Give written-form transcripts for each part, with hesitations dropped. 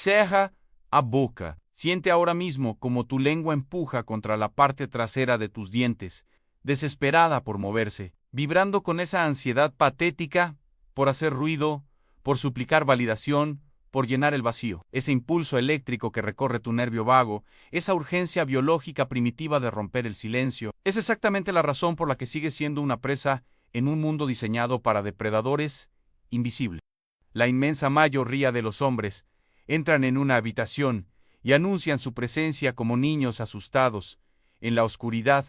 Ceja a boca. Siente ahora mismo como tu lengua empuja contra la parte trasera de tus dientes, desesperada por moverse, vibrando con esa ansiedad patética por hacer ruido, por suplicar validación, por llenar el vacío. Ese impulso eléctrico que recorre tu nervio vago, esa urgencia biológica primitiva de romper el silencio, es exactamente la razón por la que sigues siendo una presa en un mundo diseñado para depredadores invisibles. La inmensa mayoría de los hombres entran en una habitación y anuncian su presencia como niños asustados, en la oscuridad,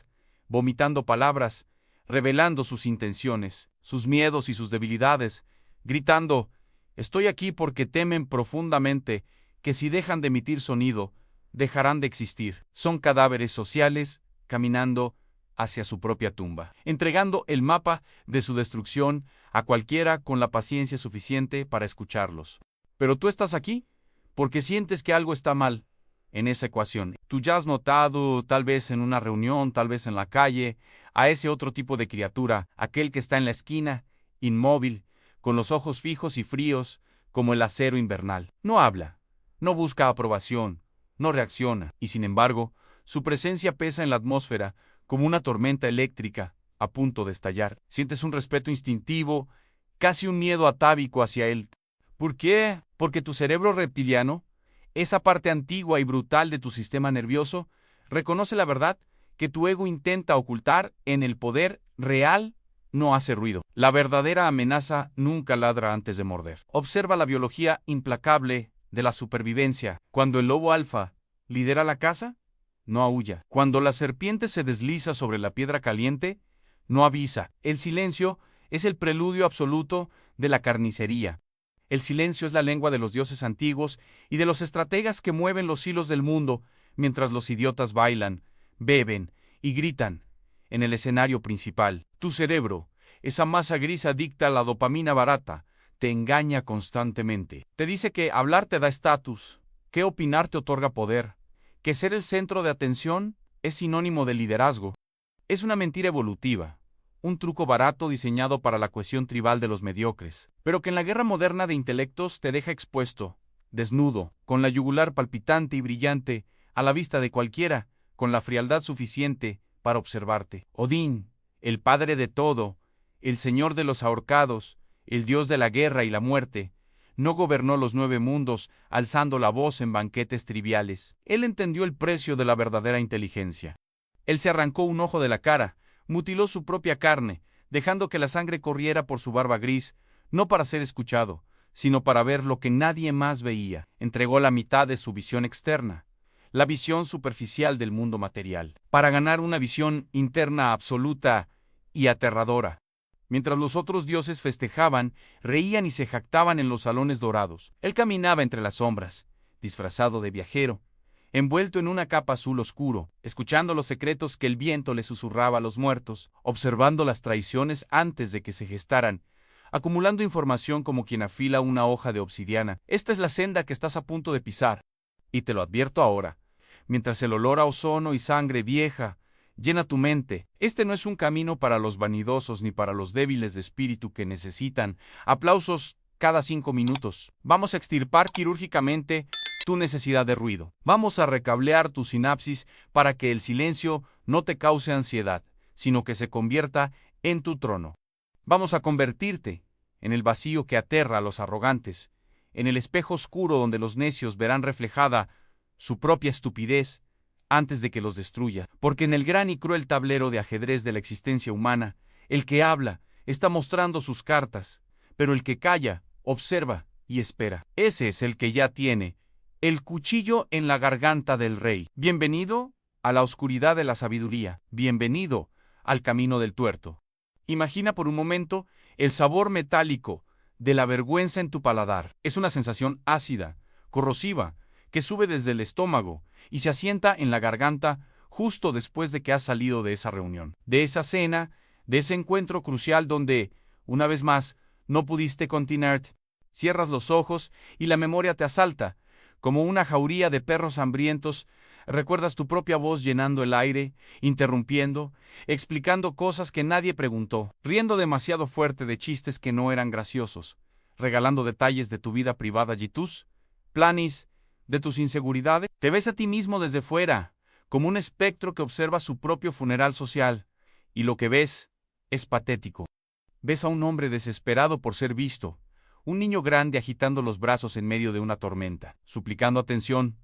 vomitando palabras, revelando sus intenciones, sus miedos y sus debilidades, gritando: estoy aquí, porque temen profundamente que si dejan de emitir sonido, dejarán de existir. Son cadáveres sociales caminando hacia su propia tumba, entregando el mapa de su destrucción a cualquiera con la paciencia suficiente para escucharlos. Pero tú estás aquí porque sientes que algo está mal en esa ecuación. Tú ya has notado, tal vez en una reunión, tal vez en la calle, a ese otro tipo de criatura, aquel que está en la esquina, inmóvil, con los ojos fijos y fríos, como el acero invernal. No habla, no busca aprobación, no reacciona, y sin embargo, su presencia pesa en la atmósfera como una tormenta eléctrica a punto de estallar. Sientes un respeto instintivo, casi un miedo atávico hacia él. ¿Por qué? Porque tu cerebro reptiliano, esa parte antigua y brutal de tu sistema nervioso, reconoce la verdad que tu ego intenta ocultar en el poder real. No hace ruido. La verdadera amenaza nunca ladra antes de morder. Observa la biología implacable de la supervivencia. Cuando el lobo alfa lidera la caza, no aúlla. Cuando la serpiente se desliza sobre la piedra caliente, no avisa. El silencio es el preludio absoluto de la carnicería. El silencio es la lengua de los dioses antiguos y de los estrategas que mueven los hilos del mundo mientras los idiotas bailan, beben y gritan en el escenario principal. Tu cerebro, esa masa gris adicta a la dopamina barata, te engaña constantemente. Te dice que hablar te da estatus, que opinar te otorga poder, que ser el centro de atención es sinónimo de liderazgo. Es una mentira evolutiva, un truco barato diseñado para la cohesión tribal de los mediocres, pero que en la guerra moderna de intelectos te deja expuesto, desnudo, con la yugular palpitante y brillante, a la vista de cualquiera, con la frialdad suficiente para observarte. Odín, el padre de todo, el señor de los ahorcados, el dios de la guerra y la muerte, no gobernó los 9 mundos alzando la voz en banquetes triviales. Él entendió el precio de la verdadera inteligencia. Él se arrancó un ojo de la cara, mutiló su propia carne, dejando que la sangre corriera por su barba gris, no para ser escuchado, sino para ver lo que nadie más veía. Entregó la mitad de su visión externa, la visión superficial del mundo material, para ganar una visión interna absoluta y aterradora. Mientras los otros dioses festejaban, reían y se jactaban en los salones dorados, él caminaba entre las sombras, disfrazado de viajero, envuelto en una capa azul oscuro, escuchando los secretos que el viento le susurraba a los muertos, observando las traiciones antes de que se gestaran, acumulando información como quien afila una hoja de obsidiana. Esta es la senda que estás a punto de pisar, y te lo advierto ahora, mientras el olor a ozono y sangre vieja llena tu mente. Este no es un camino para los vanidosos ni para los débiles de espíritu que necesitan aplausos cada 5 minutos. Vamos a extirpar quirúrgicamente tu necesidad de ruido. Vamos a recablear tu sinapsis para que el silencio no te cause ansiedad, sino que se convierta en tu trono. Vamos a convertirte en el vacío que aterra a los arrogantes, en el espejo oscuro donde los necios verán reflejada su propia estupidez antes de que los destruya, porque en el gran y cruel tablero de ajedrez de la existencia humana, el que habla está mostrando sus cartas, pero el que calla, observa y espera. Ese es el que ya tiene el cuchillo en la garganta del rey. Bienvenido a la oscuridad de la sabiduría, bienvenido al camino del tuerto. Imagina por un momento el sabor metálico de la vergüenza en tu paladar. Es una sensación ácida, corrosiva, que sube desde el estómago y se asienta en la garganta justo después de que has salido de esa reunión, de esa cena, de ese encuentro crucial donde, una vez más, no pudiste continuar. Cierras los ojos y la memoria te asalta. Como una jauría de perros hambrientos, recuerdas tu propia voz llenando el aire, interrumpiendo, explicando cosas que nadie preguntó, riendo demasiado fuerte de chistes que no eran graciosos, regalando detalles de tu vida privada y tus planes de tus inseguridades. Te ves a ti mismo desde fuera, como un espectro que observa su propio funeral social, y lo que ves es patético. Ves a un hombre desesperado por ser visto, un niño grande agitando los brazos en medio de una tormenta, suplicando atención,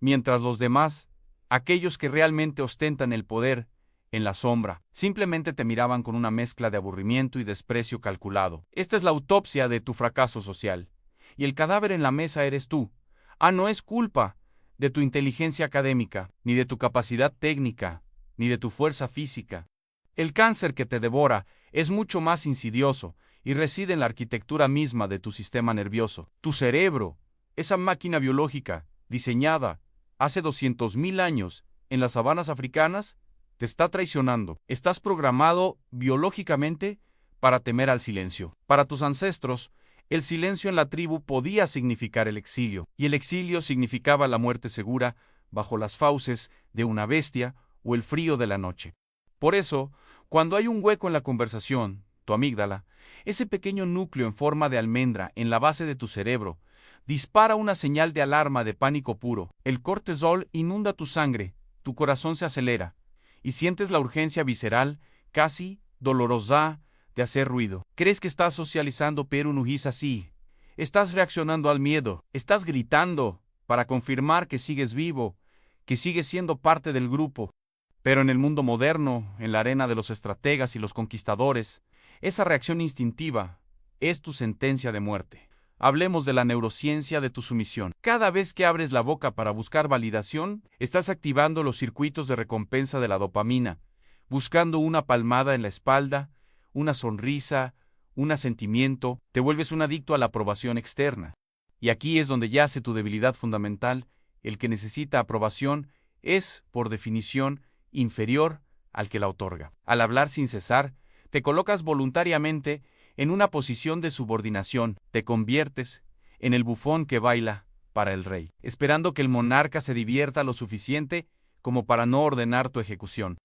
mientras los demás, aquellos que realmente ostentan el poder, en la sombra, simplemente te miraban con una mezcla de aburrimiento y desprecio calculado. Esta es la autopsia de tu fracaso social. Y el cadáver en la mesa eres tú. No es culpa de tu inteligencia académica, ni de tu capacidad técnica, ni de tu fuerza física. El cáncer que te devora es mucho más insidioso y reside en la arquitectura misma de tu sistema nervioso. Tu cerebro, esa máquina biológica, diseñada hace 200.000 años en las sabanas africanas, te está traicionando. Estás programado biológicamente para temer al silencio. Para tus ancestros, el silencio en la tribu podía significar el exilio, y el exilio significaba la muerte segura bajo las fauces de una bestia o el frío de la noche. Por eso, cuando hay un hueco en la conversación, tu amígdala, ese pequeño núcleo en forma de almendra en la base de tu cerebro, dispara una señal de alarma de pánico puro. El cortisol inunda tu sangre, tu corazón se acelera, y sientes la urgencia visceral, casi dolorosa, de hacer ruido. Crees que estás socializando, pero no es así. Estás reaccionando al miedo, estás gritando para confirmar que sigues vivo, que sigues siendo parte del grupo. Pero en el mundo moderno, en la arena de los estrategas y los conquistadores, esa reacción instintiva es tu sentencia de muerte. Hablemos de la neurociencia de tu sumisión. Cada vez que abres la boca para buscar validación, estás activando los circuitos de recompensa de la dopamina, buscando una palmada en la espalda, una sonrisa, un asentimiento, te vuelves un adicto a la aprobación externa. Y aquí es donde yace tu debilidad fundamental. El que necesita aprobación es, por definición, inferior al que la otorga. Al hablar sin cesar, te colocas voluntariamente en una posición de subordinación, te conviertes en el bufón que baila para el rey, esperando que el monarca se divierta lo suficiente como para no ordenar tu ejecución.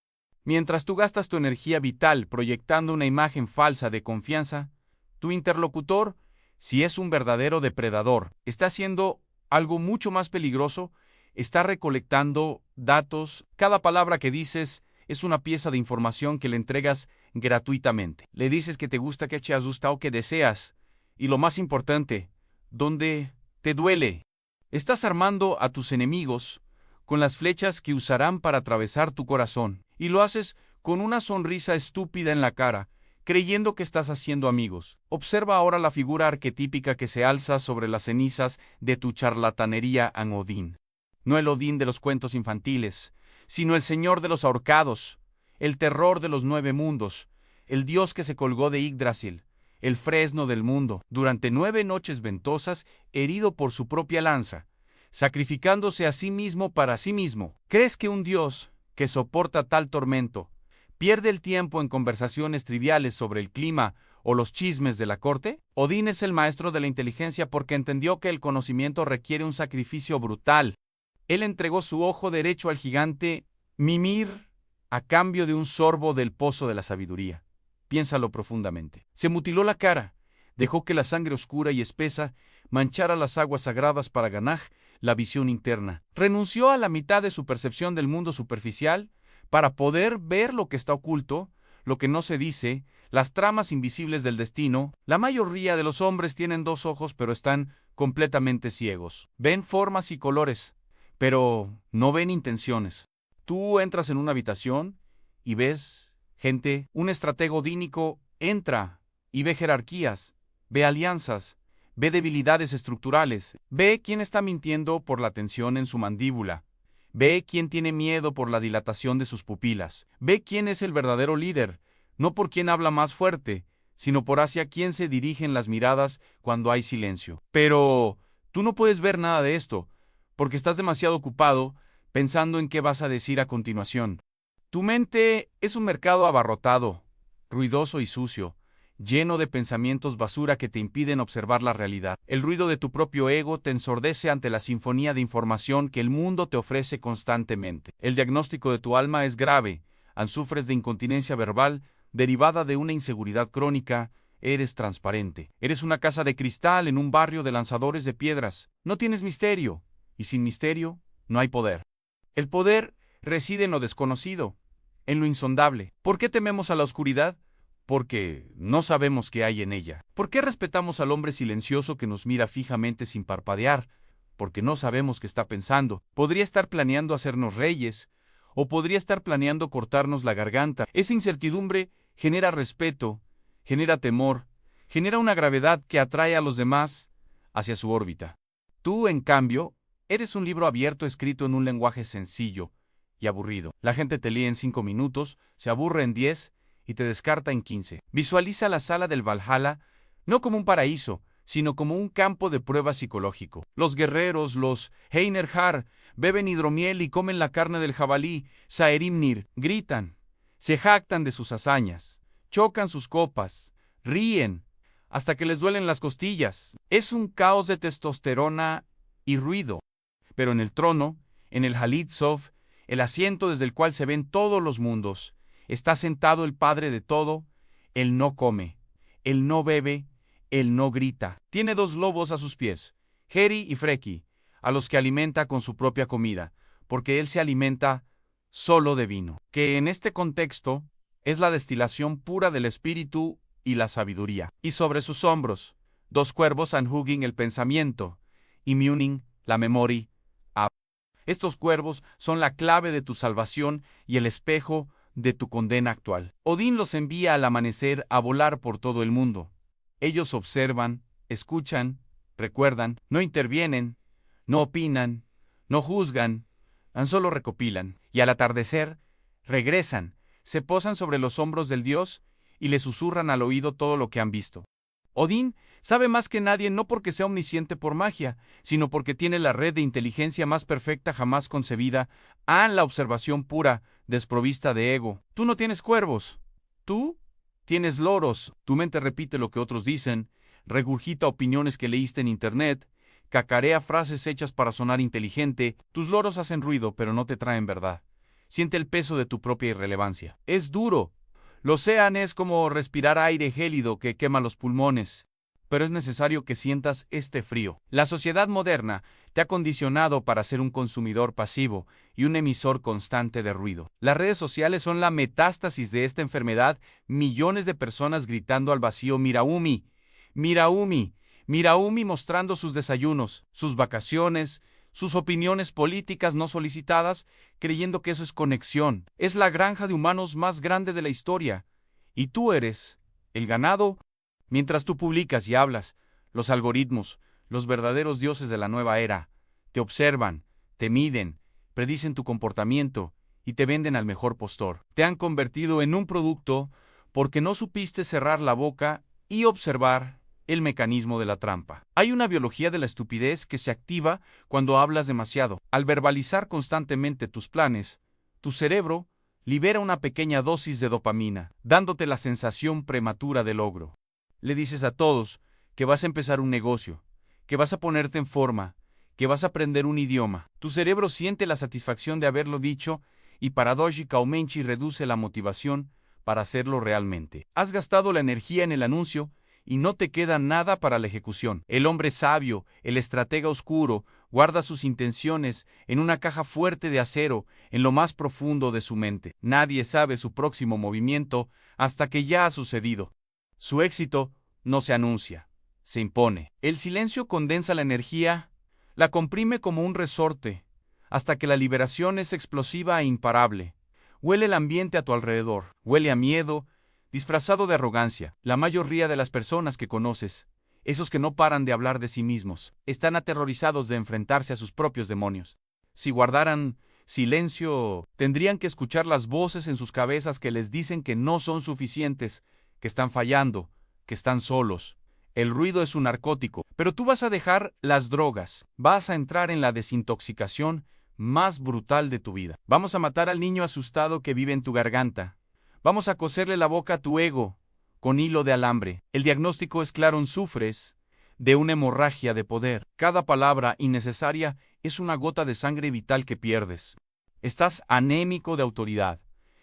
Mientras tú gastas tu energía vital proyectando una imagen falsa de confianza, tu interlocutor, si es un verdadero depredador, está haciendo algo mucho más peligroso, está recolectando datos. Cada palabra que dices es una pieza de información que le entregas gratuitamente. Le dices que te gusta, que te asusta o que deseas. Y lo más importante, ¿dónde te duele? Estás armando a tus enemigos con las flechas que usarán para atravesar tu corazón. Y lo haces con una sonrisa estúpida en la cara, creyendo que estás haciendo amigos. Observa ahora la figura arquetípica que se alza sobre las cenizas de tu charlatanería en Odín. No el Odín de los cuentos infantiles, sino el señor de los ahorcados, el terror de los 9 mundos, el dios que se colgó de Yggdrasil, el fresno del mundo, durante 9 noches ventosas, herido por su propia lanza, sacrificándose a sí mismo para sí mismo. ¿Crees que un dios que soporta tal tormento pierde el tiempo en conversaciones triviales sobre el clima o los chismes de la corte? Odín es el maestro de la inteligencia porque entendió que el conocimiento requiere un sacrificio brutal. Él entregó su ojo derecho al gigante Mimir a cambio de un sorbo del pozo de la sabiduría. Piénsalo profundamente. Se mutiló la cara, dejó que la sangre oscura y espesa manchara las aguas sagradas para ganar la visión interna. Renunció a la mitad de su percepción del mundo superficial para poder ver lo que está oculto, lo que no se dice, las tramas invisibles del destino. La mayoría de los hombres tienen 2 ojos, pero están completamente ciegos. Ven formas y colores, pero no ven intenciones. Tú entras en una habitación y ves gente. Un estratega odínico entra y ve jerarquías, ve alianzas, ve debilidades estructurales, ve quién está mintiendo por la tensión en su mandíbula, ve quién tiene miedo por la dilatación de sus pupilas, ve quién es el verdadero líder, no por quién habla más fuerte, sino por hacia quién se dirigen las miradas cuando hay silencio. Pero tú no puedes ver nada de esto, porque estás demasiado ocupado pensando en qué vas a decir a continuación. Tu mente es un mercado abarrotado, ruidoso y sucio, lleno de pensamientos basura que te impiden observar la realidad. El ruido de tu propio ego te ensordece ante la sinfonía de información que el mundo te ofrece constantemente. El diagnóstico de tu alma es grave, sufres de incontinencia verbal derivada de una inseguridad crónica, eres transparente. Eres una casa de cristal en un barrio de lanzadores de piedras. No tienes misterio, y sin misterio no hay poder. El poder reside en lo desconocido, en lo insondable. ¿Por qué tememos a la oscuridad? Porque no sabemos qué hay en ella. ¿Por qué respetamos al hombre silencioso que nos mira fijamente sin parpadear? Porque no sabemos qué está pensando. Podría estar planeando hacernos reyes, o podría estar planeando cortarnos la garganta. Esa incertidumbre genera respeto, genera temor, genera una gravedad que atrae a los demás hacia su órbita. Tú, en cambio, eres un libro abierto escrito en un lenguaje sencillo y aburrido. La gente te lee en 5 minutos, se aburre en 10 y te descarta en 15. Visualiza la sala del Valhalla no como un paraíso, sino como un campo de prueba psicológico. Los guerreros, los Einherjar, beben hidromiel y comen la carne del jabalí. Saerimnir, gritan, se jactan de sus hazañas, chocan sus copas, ríen, hasta que les duelen las costillas. Es un caos de testosterona y ruido. Pero en el trono, en el Halid-Sof, el asiento desde el cual se ven todos los mundos, está sentado el Padre de todo. Él no come, él no bebe, él no grita. Tiene 2 lobos a sus pies, Heri y Freki, a los que alimenta con su propia comida, porque él se alimenta solo de vino, que en este contexto es la destilación pura del espíritu y la sabiduría. Y sobre sus hombros, 2 cuervos Anhugin el pensamiento, y Munin la memoria. Estos cuervos son la clave de tu salvación y el espejo de tu condena actual. Odín los envía al amanecer a volar por todo el mundo. Ellos observan, escuchan, recuerdan, no intervienen, no opinan, no juzgan, tan solo recopilan. Y al atardecer, regresan, se posan sobre los hombros del dios y le susurran al oído todo lo que han visto. Odín sabe más que nadie no porque sea omnisciente por magia, sino porque tiene la red de inteligencia más perfecta jamás concebida, la observación pura, desprovista de ego. Tú no tienes cuervos. Tú tienes loros. Tu mente repite lo que otros dicen, regurgita opiniones que leíste en internet, cacarea frases hechas para sonar inteligente. Tus loros hacen ruido, pero no te traen verdad. Siente el peso de tu propia irrelevancia. Es duro. Lo sean es como respirar aire gélido que quema los pulmones, pero es necesario que sientas este frío. La sociedad moderna te ha condicionado para ser un consumidor pasivo y un emisor constante de ruido. Las redes sociales son la metástasis de esta enfermedad, millones de personas gritando al vacío Miraumi, Miraumi, Miraumi, mostrando sus desayunos, sus vacaciones, sus opiniones políticas no solicitadas, creyendo que eso es conexión. Es la granja de humanos más grande de la historia. Y tú eres el ganado. Mientras tú publicas y hablas, los algoritmos, los verdaderos dioses de la nueva era, te observan, te miden, predicen tu comportamiento y te venden al mejor postor. Te han convertido en un producto porque no supiste cerrar la boca y observar el mecanismo de la trampa. Hay una biología de la estupidez que se activa cuando hablas demasiado. Al verbalizar constantemente tus planes, tu cerebro libera una pequeña dosis de dopamina, dándote la sensación prematura de logro. Le dices a todos que vas a empezar un negocio, que vas a ponerte en forma, que vas a aprender un idioma. Tu cerebro siente la satisfacción de haberlo dicho y paradójicamente reduce la motivación para hacerlo realmente. Has gastado la energía en el anuncio y no te queda nada para la ejecución. El hombre sabio, el estratega oscuro, guarda sus intenciones en una caja fuerte de acero en lo más profundo de su mente. Nadie sabe su próximo movimiento hasta que ya ha sucedido. Su éxito no se anuncia, se impone. El silencio condensa la energía, la comprime como un resorte, hasta que la liberación es explosiva e imparable. Huele el ambiente a tu alrededor, huele a miedo, disfrazado de arrogancia. La mayoría de las personas que conoces, esos que no paran de hablar de sí mismos, están aterrorizados de enfrentarse a sus propios demonios. Si guardaran silencio, tendrían que escuchar las voces en sus cabezas que les dicen que no son suficientes, que están fallando, que están solos. El ruido es un narcótico, pero tú vas a dejar las drogas, vas a entrar en la desintoxicación más brutal de tu vida. Vamos a matar al niño asustado que vive en tu garganta. Vamos a coserle la boca a tu ego con hilo de alambre. El diagnóstico es claro, sufres de una hemorragia de poder. Cada palabra innecesaria es una gota de sangre vital que pierdes. Estás anémico de autoridad.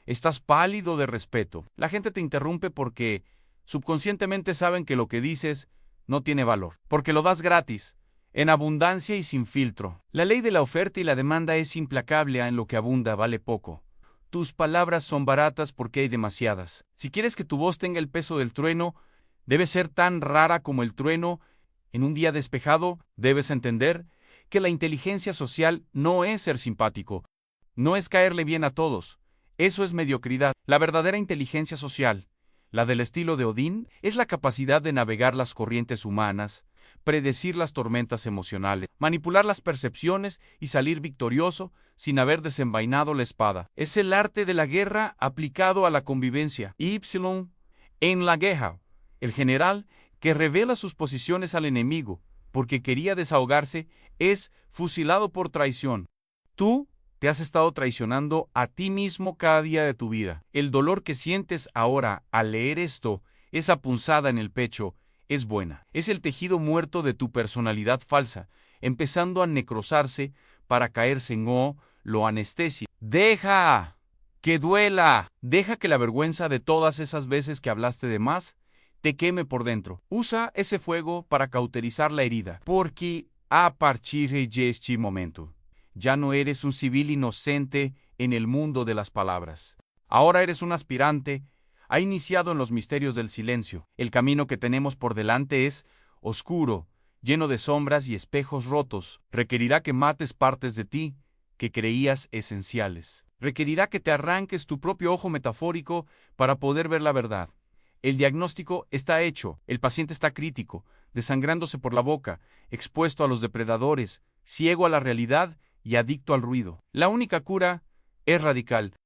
Estás pálido de respeto. La gente te interrumpe porque subconscientemente saben que lo que dices no tiene valor. Porque lo das gratis. en abundancia y sin filtro. La ley de la oferta y la demanda es implacable, en lo que abunda vale poco. Tus palabras son baratas porque hay demasiadas. Si quieres que tu voz tenga el peso del trueno, debe ser tan rara como el trueno en un día despejado. Debes entender que la inteligencia social no es ser simpático, no es caerle bien a todos. Eso es mediocridad. La verdadera inteligencia social, la del estilo de Odín, es la capacidad de navegar las corrientes humanas, predecir las tormentas emocionales, manipular las percepciones y salir victorioso sin haber desenvainado la espada. Es el arte de la guerra aplicado a la convivencia. En la guerra, el general que revela sus posiciones al enemigo porque quería desahogarse es fusilado por traición. Tú te has estado traicionando a ti mismo cada día de tu vida. El dolor que sientes ahora al leer esto, esa punzada en el pecho, es buena. Es el tejido muerto de tu personalidad falsa, empezando a necrosarse para caerse en lo anestesia. Deja que duela. Deja que la vergüenza de todas esas veces que hablaste de más te queme por dentro. Usa ese fuego para cauterizar la herida, porque a partir de este momento ya no eres un civil inocente en el mundo de las palabras. Ahora eres un aspirante. Ha iniciado en los misterios del silencio. El camino que tenemos por delante es oscuro, lleno de sombras y espejos rotos. Requerirá que mates partes de ti que creías esenciales. Requerirá que te arranques tu propio ojo metafórico para poder ver la verdad. El diagnóstico está hecho. El paciente está crítico, desangrándose por la boca, expuesto a los depredadores, ciego a la realidad y adicto al ruido. La única cura es radical.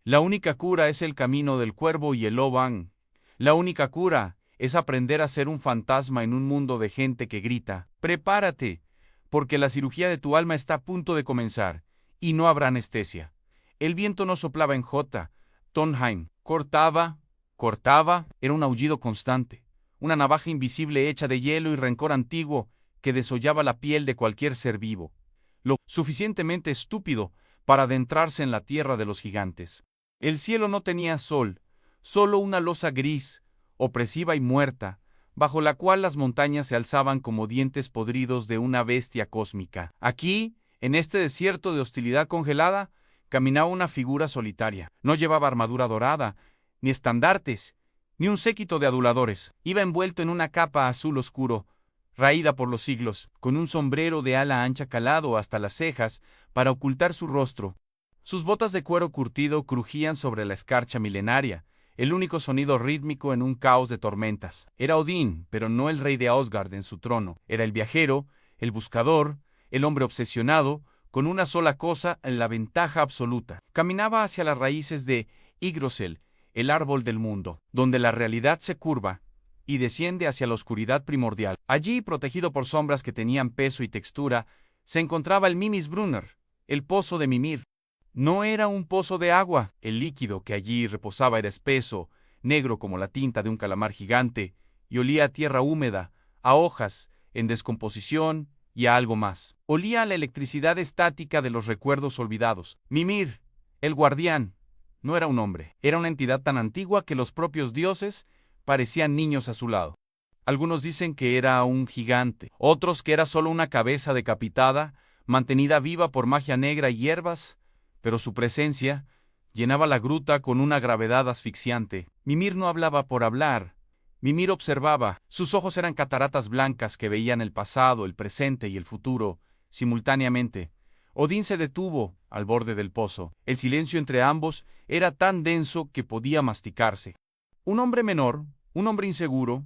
La única cura es el camino del cuervo y el loban. La única cura es aprender a ser un fantasma en un mundo de gente que grita. Prepárate, porque la cirugía de tu alma está a punto de comenzar, y no habrá anestesia. El viento no soplaba en J. Tonheim. Cortaba, era un aullido constante, una navaja invisible hecha de hielo y rencor antiguo que desollaba la piel de cualquier ser vivo, lo suficientemente estúpido para adentrarse en la tierra de los gigantes. El cielo no tenía sol, solo una losa gris, opresiva y muerta, bajo la cual las montañas se alzaban como dientes podridos de una bestia cósmica. Aquí, en este desierto de hostilidad congelada, caminaba una figura solitaria. No llevaba armadura dorada, ni estandartes, ni un séquito de aduladores. Iba envuelto en una capa azul oscuro, raída por los siglos, con un sombrero de ala ancha calado hasta las cejas para ocultar su rostro. Sus botas de cuero curtido crujían sobre la escarcha milenaria, el único sonido rítmico en un caos de tormentas. Era Odín, pero no el rey de Asgard en su trono. Era el viajero, el buscador, el hombre obsesionado, con una sola cosa en la ventaja absoluta. Caminaba hacia las raíces de Yggdrasil, el árbol del mundo, donde la realidad se curva y desciende hacia la oscuridad primordial. Allí, protegido por sombras que tenían peso y textura, se encontraba el Mimisbrunner, el pozo de Mimir. No era un pozo de agua. El líquido que allí reposaba era espeso, negro como la tinta de un calamar gigante, y olía a tierra húmeda, a hojas, en descomposición y a algo más. Olía a la electricidad estática de los recuerdos olvidados. Mimir, el guardián, no era un hombre. Era una entidad tan antigua que los propios dioses parecían niños a su lado. Algunos dicen que era un gigante, otros que era solo una cabeza decapitada, mantenida viva por magia negra y hierbas, pero su presencia llenaba la gruta con una gravedad asfixiante. Mimir no hablaba por hablar. Mimir observaba. Sus ojos eran cataratas blancas que veían el pasado, el presente y el futuro simultáneamente. Odín se detuvo al borde del pozo. El silencio entre ambos era tan denso que podía masticarse. Un hombre menor, un hombre inseguro,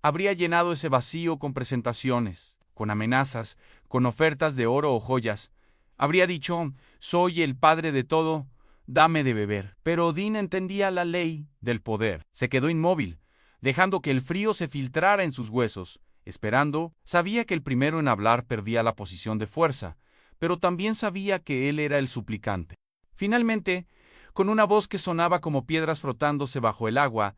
habría llenado ese vacío con presentaciones, con amenazas, con ofertas de oro o joyas. Habría dicho: soy el padre de todo, dame de beber. Pero Odín entendía la ley del poder. Se quedó inmóvil, dejando que el frío se filtrara en sus huesos, esperando. Sabía que el primero en hablar perdía la posición de fuerza, pero también sabía que él era el suplicante. Finalmente, con una voz que sonaba como piedras frotándose bajo el agua,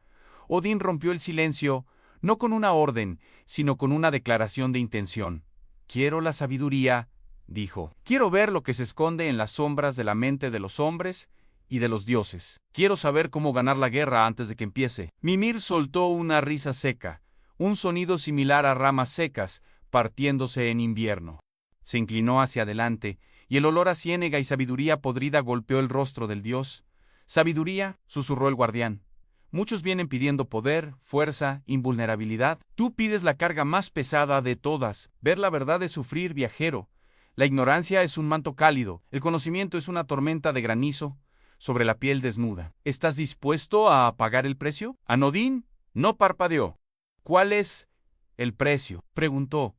Odín rompió el silencio, no con una orden, sino con una declaración de intención. Quiero la sabiduría, dijo. Quiero ver lo que se esconde en las sombras de la mente de los hombres y de los dioses. Quiero saber cómo ganar la guerra antes de que empiece. Mimir soltó una risa seca, un sonido similar a ramas secas, partiéndose en invierno. Se inclinó hacia adelante, y el olor a ciénega y sabiduría podrida golpeó el rostro del dios. «Sabiduría», susurró el guardián. «Muchos vienen pidiendo poder, fuerza, invulnerabilidad. Tú pides la carga más pesada de todas. Ver la verdad es sufrir, viajero. La ignorancia es un manto cálido, el conocimiento es una tormenta de granizo sobre la piel desnuda. ¿Estás dispuesto a pagar el precio?» Anodín no parpadeó. «¿Cuál es el precio?», preguntó,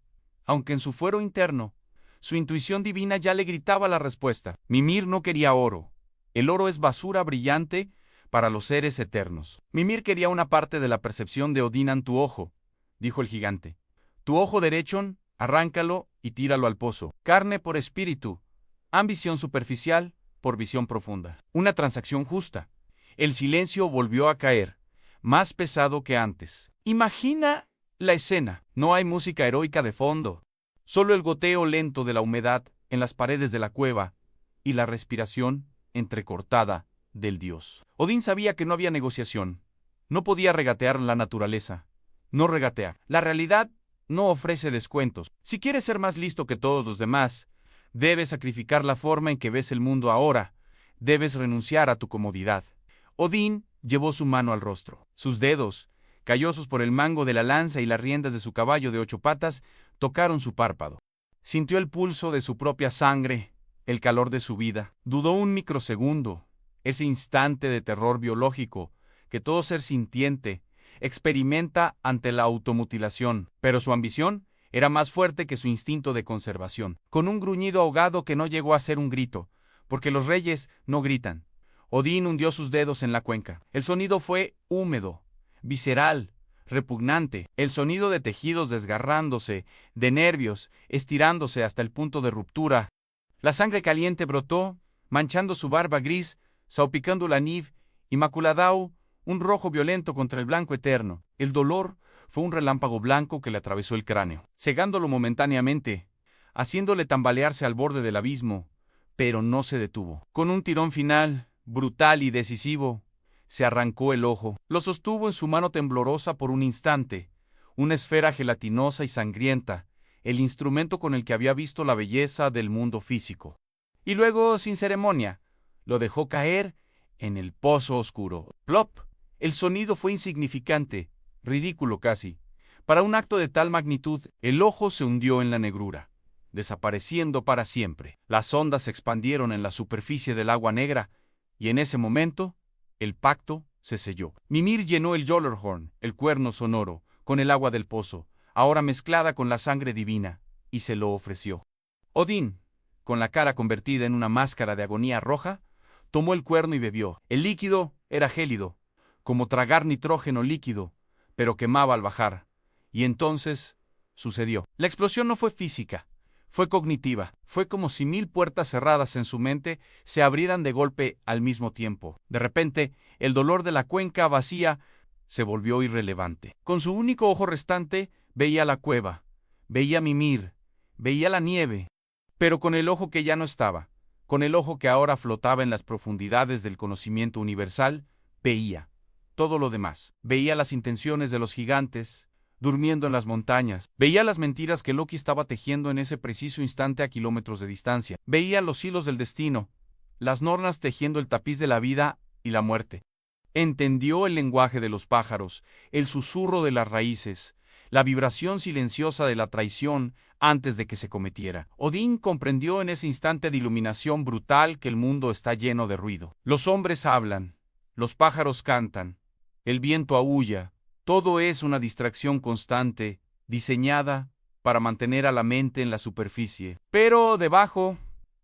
aunque en su fuero interno su intuición divina ya le gritaba la respuesta. Mimir no quería oro. El oro es basura brillante para los seres eternos. Mimir quería una parte de la percepción de Odín en tu ojo, dijo el gigante. Tu ojo derecho, arráncalo y tíralo al pozo. Carne por espíritu, ambición superficial por visión profunda. Una transacción justa. El silencio volvió a caer, más pesado que antes. Imagina la escena. No hay música heroica de fondo. Solo el goteo lento de la humedad en las paredes de la cueva y la respiración entrecortada del dios. Odín sabía que no había negociación. No podía regatear la naturaleza. No regatear. La realidad no ofrece descuentos. Si quieres ser más listo que todos los demás, debes sacrificar la forma en que ves el mundo ahora. Debes renunciar a tu comodidad. Odín llevó su mano al rostro. Sus dedos, callosos por el mango de la lanza y las riendas de su caballo de 8 patas, tocaron su párpado. Sintió el pulso de su propia sangre, el calor de su vida. Dudó un microsegundo, ese instante de terror biológico que todo ser sintiente experimenta ante la automutilación, pero su ambición era más fuerte que su instinto de conservación. Con un gruñido ahogado que no llegó a ser un grito, porque los reyes no gritan, Odín hundió sus dedos en la cuenca. El sonido fue húmedo, visceral, repugnante, el sonido de tejidos desgarrándose, de nervios, estirándose hasta el punto de ruptura. La sangre caliente brotó, manchando su barba gris, salpicando la nieve, inmaculadao, un rojo violento contra el blanco eterno. El dolor fue un relámpago blanco que le atravesó el cráneo, cegándolo momentáneamente, haciéndole tambalearse al borde del abismo, pero no se detuvo. Con un tirón final, brutal y decisivo, se arrancó el ojo. Lo sostuvo en su mano temblorosa por un instante, una esfera gelatinosa y sangrienta, el instrumento con el que había visto la belleza del mundo físico. Y luego, sin ceremonia, lo dejó caer en el pozo oscuro. ¡Plop! El sonido fue insignificante, ridículo casi. Para un acto de tal magnitud, el ojo se hundió en la negrura, desapareciendo para siempre. Las ondas se expandieron en la superficie del agua negra, y en ese momento, el pacto se selló. Mimir llenó el Yollerhorn, el cuerno sonoro, con el agua del pozo, ahora mezclada con la sangre divina, y se lo ofreció. Odín, con la cara convertida en una máscara de agonía roja, tomó el cuerno y bebió. El líquido era gélido, como tragar nitrógeno líquido, pero quemaba al bajar. Y entonces sucedió. La explosión no fue física, fue cognitiva. Fue como si 1000 puertas cerradas en su mente se abrieran de golpe al mismo tiempo. De repente, el dolor de la cuenca vacía se volvió irrelevante. Con su único ojo restante, veía la cueva, veía Mimir, veía la nieve, pero con el ojo que ya no estaba, con el ojo que ahora flotaba en las profundidades del conocimiento universal, veía todo lo demás. Veía las intenciones de los gigantes, durmiendo en las montañas. Veía las mentiras que Loki estaba tejiendo en ese preciso instante a kilómetros de distancia. Veía los hilos del destino, las nornas tejiendo el tapiz de la vida y la muerte. Entendió el lenguaje de los pájaros, el susurro de las raíces, la vibración silenciosa de la traición antes de que se cometiera. Odín comprendió en ese instante de iluminación brutal que el mundo está lleno de ruido. Los hombres hablan, los pájaros cantan, el viento aúlla. Todo es una distracción constante, diseñada para mantener a la mente en la superficie. Pero debajo,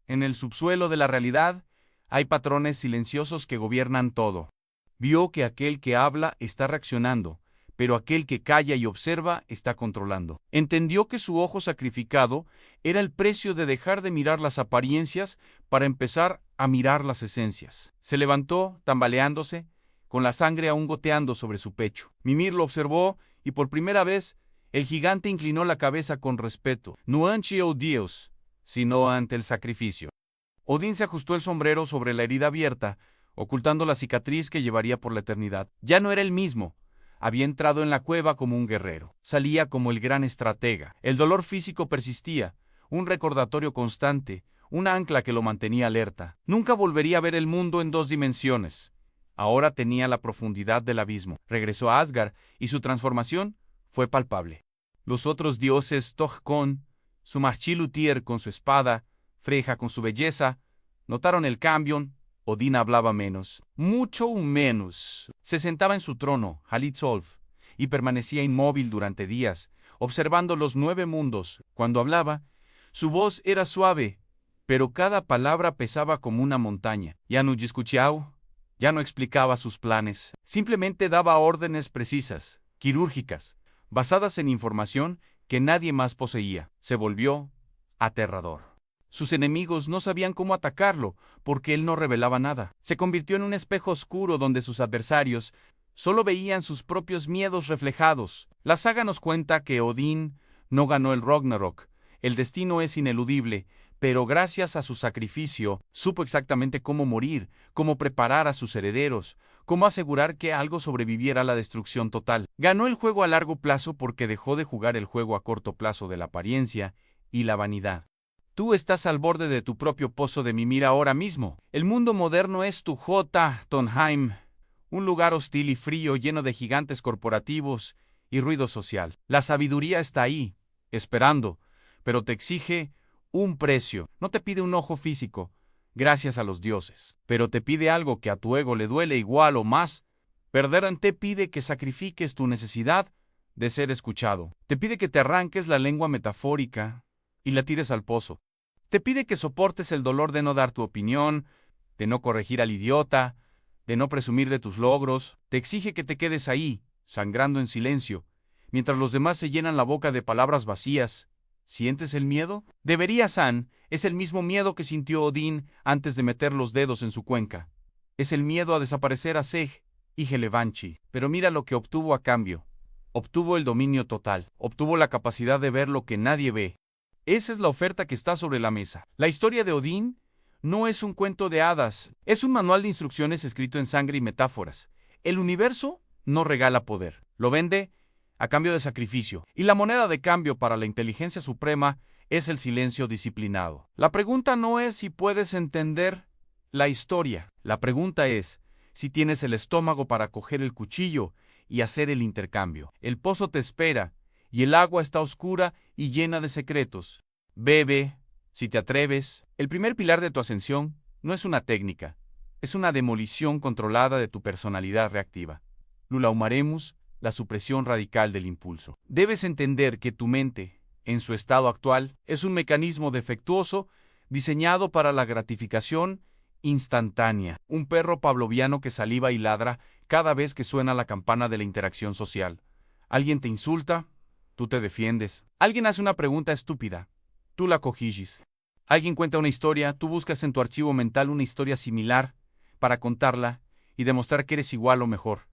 en el subsuelo de la realidad, hay patrones silenciosos que gobiernan todo. Vio que aquel que habla está reaccionando, pero aquel que calla y observa está controlando. Entendió que su ojo sacrificado era el precio de dejar de mirar las apariencias para empezar a mirar las esencias. Se levantó, tambaleándose, con la sangre aún goteando sobre su pecho. Mimir lo observó y por primera vez el gigante inclinó la cabeza con respeto, no ante Dios, sino ante el sacrificio. Odín se ajustó el sombrero sobre la herida abierta, ocultando la cicatriz que llevaría por la eternidad. Ya no era el mismo. Había entrado en la cueva como un guerrero. Salía como el gran estratega. El dolor físico persistía, un recordatorio constante, una ancla que lo mantenía alerta. Nunca volvería a ver el mundo en 2 dimensiones. Ahora tenía la profundidad del abismo. Regresó a Asgard y su transformación fue palpable. Los otros dioses, Thor-Kon, Sumarchilutier con su espada, Freja con su belleza, notaron el cambio. Odín hablaba menos, mucho menos. Se sentaba en su trono, Halitzolf, y permanecía inmóvil durante días, observando los 9 mundos. Cuando hablaba, su voz era suave, pero cada palabra pesaba como una montaña. Ya no escuchaba, ya no explicaba sus planes, simplemente daba órdenes precisas, quirúrgicas, basadas en información que nadie más poseía. Se volvió aterrador. Sus enemigos no sabían cómo atacarlo, porque él no revelaba nada. Se convirtió en un espejo oscuro donde sus adversarios solo veían sus propios miedos reflejados. La saga nos cuenta que Odín no ganó el Ragnarok. El destino es ineludible, pero gracias a su sacrificio, supo exactamente cómo morir, cómo preparar a sus herederos, cómo asegurar que algo sobreviviera a la destrucción total. Ganó el juego a largo plazo porque dejó de jugar el juego a corto plazo de la apariencia y la vanidad. Tú estás al borde de tu propio pozo de mimir ahora mismo. El mundo moderno es tu Jotunheim, un lugar hostil y frío lleno de gigantes corporativos y ruido social. La sabiduría está ahí, esperando, pero te exige un precio. No te pide un ojo físico, gracias a los dioses, pero te pide algo que a tu ego le duele igual o más. Perder te pide que sacrifiques tu necesidad de ser escuchado. Te pide que te arranques la lengua metafórica y la tires al pozo. Te pide que soportes el dolor de no dar tu opinión, de no corregir al idiota, de no presumir de tus logros. Te exige que te quedes ahí, sangrando en silencio, mientras los demás se llenan la boca de palabras vacías. ¿Sientes el miedo? Deberías, es el mismo miedo que sintió Odín antes de meter los dedos en su cuenca. Es el miedo a desaparecer a Seg y Gelevanchi. Pero mira lo que obtuvo a cambio. Obtuvo el dominio total. Obtuvo la capacidad de ver lo que nadie ve. Esa es la oferta que está sobre la mesa. La historia de Odín no es un cuento de hadas, es un manual de instrucciones escrito en sangre y metáforas. El universo no regala poder, lo vende a cambio de sacrificio, y la moneda de cambio para la inteligencia suprema es el silencio disciplinado. La pregunta no es si puedes entender la historia, la pregunta es si tienes el estómago para coger el cuchillo y hacer el intercambio. El pozo te espera, y el agua está oscura y llena de secretos. Bebe, si te atreves. El primer pilar de tu ascensión no es una técnica, es una demolición controlada de tu personalidad reactiva. Lulaumaremus, la supresión radical del impulso. Debes entender que tu mente, en su estado actual, es un mecanismo defectuoso diseñado para la gratificación instantánea. Un perro pavloviano que saliva y ladra cada vez que suena la campana de la interacción social. Alguien te insulta, tú te defiendes. Alguien hace una pregunta estúpida, tú la corriges. Alguien cuenta una historia, tú buscas en tu archivo mental una historia similar para contarla y demostrar que eres igual o mejor.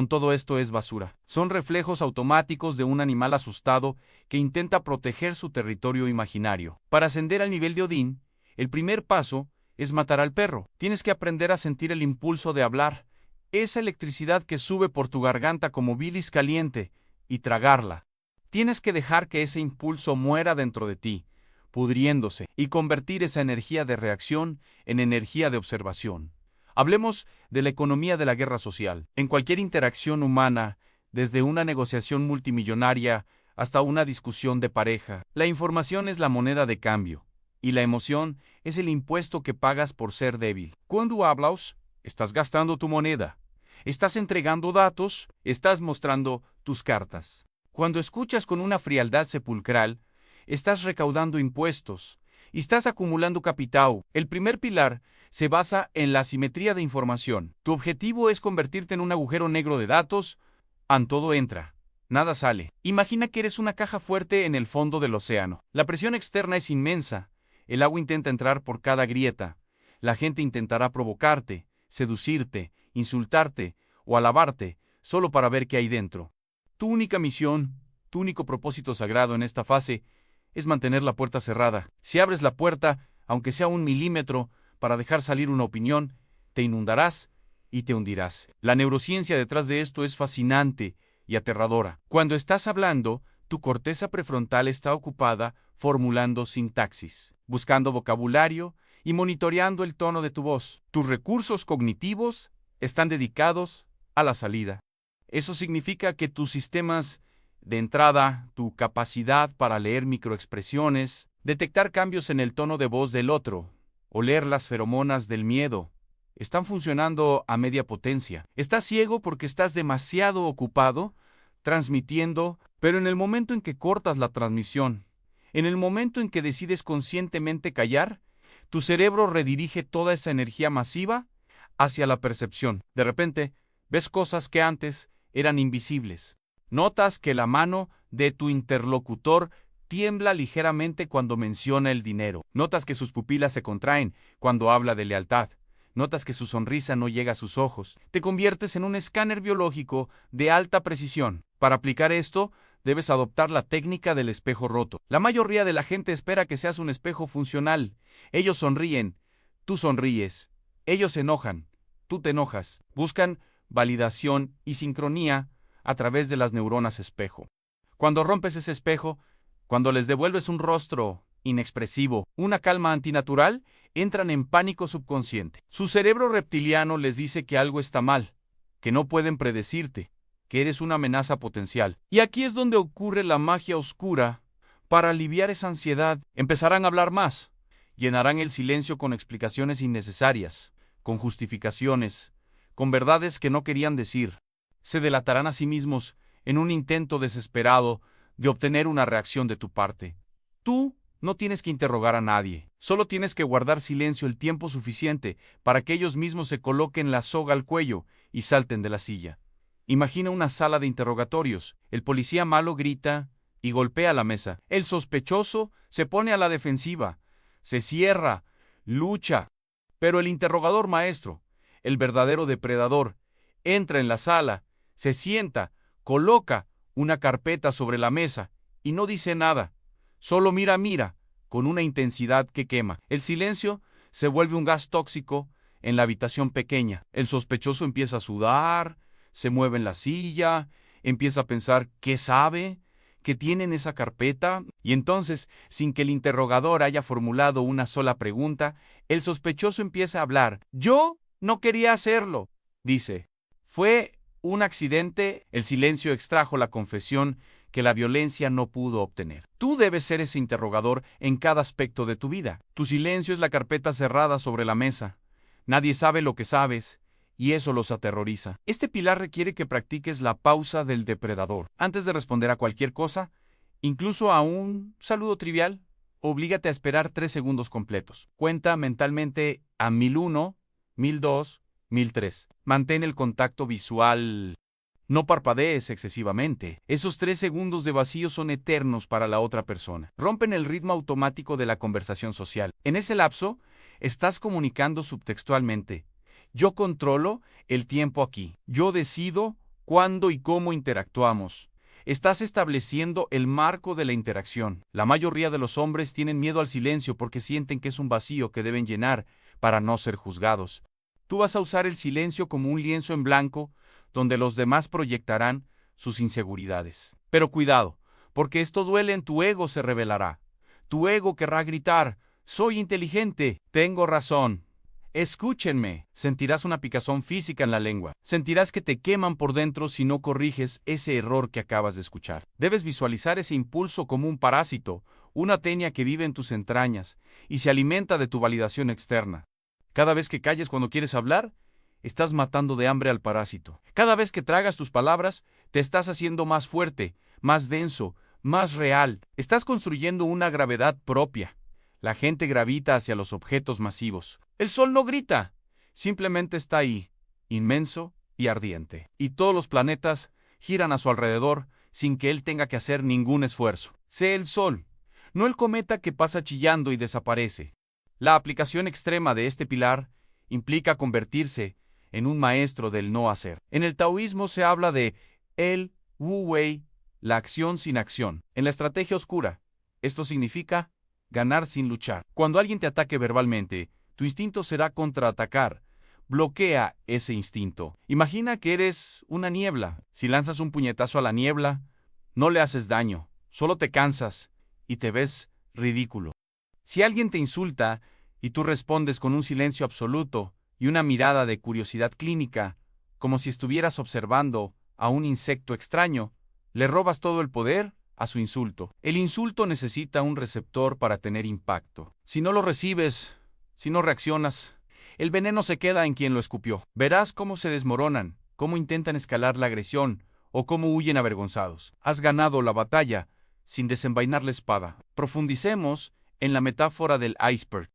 Todo esto es basura. Son reflejos automáticos de un animal asustado que intenta proteger su territorio imaginario. Para ascender al nivel de Odín, el primer paso es matar al perro. Tienes que aprender a sentir el impulso de hablar, esa electricidad que sube por tu garganta como bilis caliente, y tragarla. Tienes que dejar que ese impulso muera dentro de ti, pudriéndose, y convertir esa energía de reacción en energía de observación. Hablemos de la economía de la guerra social. En cualquier interacción humana, desde una negociación multimillonaria hasta una discusión de pareja, la información es la moneda de cambio, y la emoción es el impuesto que pagas por ser débil. Cuando hablas, estás gastando tu moneda. Estás entregando datos, estás mostrando tus cartas. Cuando escuchas con una frialdad sepulcral, estás recaudando impuestos y estás acumulando capital. El primer pilar se basa en la asimetría de información. Tu objetivo es convertirte en un agujero negro de datos. Todo entra, nada sale. Imagina que eres una caja fuerte en el fondo del océano. La presión externa es inmensa. El agua intenta entrar por cada grieta. La gente intentará provocarte, seducirte, insultarte o alabarte solo para ver qué hay dentro. Tu única misión, tu único propósito sagrado en esta fase, es mantener la puerta cerrada. Si abres la puerta, aunque sea 1 milímetro, para dejar salir una opinión, te inundarás y te hundirás. La neurociencia detrás de esto es fascinante. y aterradora. Cuando estás hablando, tu corteza prefrontal está ocupada formulando sintaxis, buscando vocabulario y monitoreando el tono de tu voz. Tus recursos cognitivos están dedicados a la salida. Eso significa que tus sistemas de entrada, tu capacidad para leer microexpresiones, detectar cambios en el tono de voz del otro, oler las feromonas del miedo, están funcionando a media potencia. Estás ciego porque estás demasiado ocupado transmitiendo, pero en el momento en que cortas la transmisión, en el momento en que decides conscientemente callar, tu cerebro redirige toda esa energía masiva hacia la percepción. De repente, ves cosas que antes eran invisibles. Notas que la mano de tu interlocutor tiembla ligeramente cuando menciona el dinero. Notas que sus pupilas se contraen cuando habla de lealtad. Notas que su sonrisa no llega a sus ojos. Te conviertes en un escáner biológico de alta precisión. Para aplicar esto, debes adoptar la técnica del espejo roto. La mayoría de la gente espera que seas un espejo funcional. Ellos sonríen, tú sonríes. Ellos se enojan, tú te enojas. Buscan validación y sincronía a través de las neuronas espejo. Cuando rompes ese espejo, cuando les devuelves un rostro inexpresivo, una calma antinatural, entran en pánico subconsciente. Su cerebro reptiliano les dice que algo está mal, que no pueden predecirte, que eres una amenaza potencial. Y aquí es donde ocurre la magia oscura. Para aliviar esa ansiedad, empezarán a hablar más. Llenarán el silencio con explicaciones innecesarias, con justificaciones, con verdades que no querían decir. Se delatarán a sí mismos en un intento desesperado de obtener una reacción de tu parte. Tú no tienes que interrogar a nadie, solo tienes que guardar silencio el tiempo suficiente para que ellos mismos se coloquen la soga al cuello y salten de la silla. Imagina una sala de interrogatorios. El policía malo grita y golpea la mesa. El sospechoso se pone a la defensiva, se cierra, lucha. Pero el interrogador maestro, el verdadero depredador, entra en la sala, se sienta, coloca una carpeta sobre la mesa y no dice nada. Solo mira, con una intensidad que quema. El silencio se vuelve un gas tóxico en la habitación pequeña. El sospechoso empieza a sudar, se mueve en la silla, empieza a pensar ¿qué sabe? ¿Qué tiene en esa carpeta? Y entonces, sin que el interrogador haya formulado una sola pregunta, el sospechoso empieza a hablar. Yo no quería hacerlo, dice. Fue un accidente. El silencio extrajo la confesión que la violencia no pudo obtener. Tú debes ser ese interrogador en cada aspecto de tu vida. Tu silencio es la carpeta cerrada sobre la mesa. Nadie sabe lo que sabes, y eso los aterroriza. Este pilar requiere que practiques la pausa del depredador. Antes de responder a cualquier cosa, incluso a un saludo trivial, oblígate a esperar 3 segundos completos. Cuenta mentalmente a 1001, 1002, 1003. Mantén el contacto visual. No parpadees excesivamente. Esos 3 segundos de vacío son eternos para la otra persona. Rompen el ritmo automático de la conversación social. En ese lapso, estás comunicando subtextualmente. Yo controlo el tiempo aquí. Yo decido cuándo y cómo interactuamos. Estás estableciendo el marco de la interacción. La mayoría de los hombres tienen miedo al silencio porque sienten que es un vacío que deben llenar para no ser juzgados. Tú vas a usar el silencio como un lienzo en blanco donde los demás proyectarán sus inseguridades. Pero cuidado, porque esto duele en tu ego se revelará. Tu ego querrá gritar, soy inteligente, tengo razón. Escúchenme. Sentirás una picazón física en la lengua. Sentirás que te queman por dentro si no corriges ese error que acabas de escuchar. Debes visualizar ese impulso como un parásito, una tenia que vive en tus entrañas y se alimenta de tu validación externa. Cada vez que calles cuando quieres hablar, estás matando de hambre al parásito. Cada vez que tragas tus palabras, te estás haciendo más fuerte, más denso, más real. Estás construyendo una gravedad propia. La gente gravita hacia los objetos masivos. El sol no grita, simplemente está ahí, inmenso y ardiente. Y todos los planetas giran a su alrededor sin que él tenga que hacer ningún esfuerzo. Sé el sol, no el cometa que pasa chillando y desaparece. La aplicación extrema de este pilar implica convertirse en un maestro del no hacer. En el taoísmo se habla de el Wu Wei, la acción sin acción. En la estrategia oscura, esto significa ganar sin luchar. Cuando alguien te ataque verbalmente, tu instinto será contraatacar. bloquea ese instinto. Imagina que eres una niebla. Si lanzas un puñetazo a la niebla, no le haces daño, solo te cansas y te ves ridículo. Si alguien te insulta y tú respondes con un silencio absoluto y una mirada de curiosidad clínica, como si estuvieras observando a un insecto extraño, le robas todo el poder a su insulto. El insulto necesita un receptor para tener impacto. Si no lo recibes, si no reaccionas, el veneno se queda en quien lo escupió. Verás cómo se desmoronan, cómo intentan escalar la agresión o cómo huyen avergonzados. Has ganado la batalla sin desenvainar la espada. Profundicemos en la metáfora del iceberg.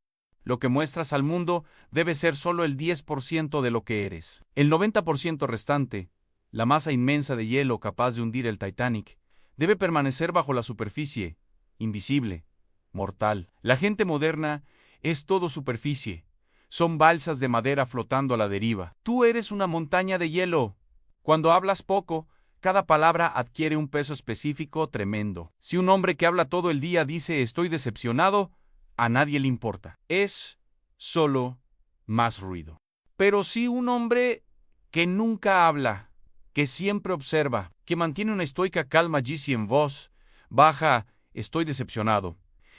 Lo que muestras al mundo debe ser solo el 10% de lo que eres. El 90% restante, la masa inmensa de hielo capaz de hundir el Titanic, debe permanecer bajo la superficie, invisible, mortal. La gente moderna es todo superficie. Son balsas de madera flotando a la deriva. Tú eres una montaña de hielo. Cuando hablas poco, cada palabra adquiere un peso específico tremendo. Si un hombre que habla todo el día dice estoy decepcionado, a nadie le importa. Es solo más ruido. Pero si un hombre que nunca habla, que siempre observa, que mantiene una estoica calma allí en voz baja, estoy decepcionado,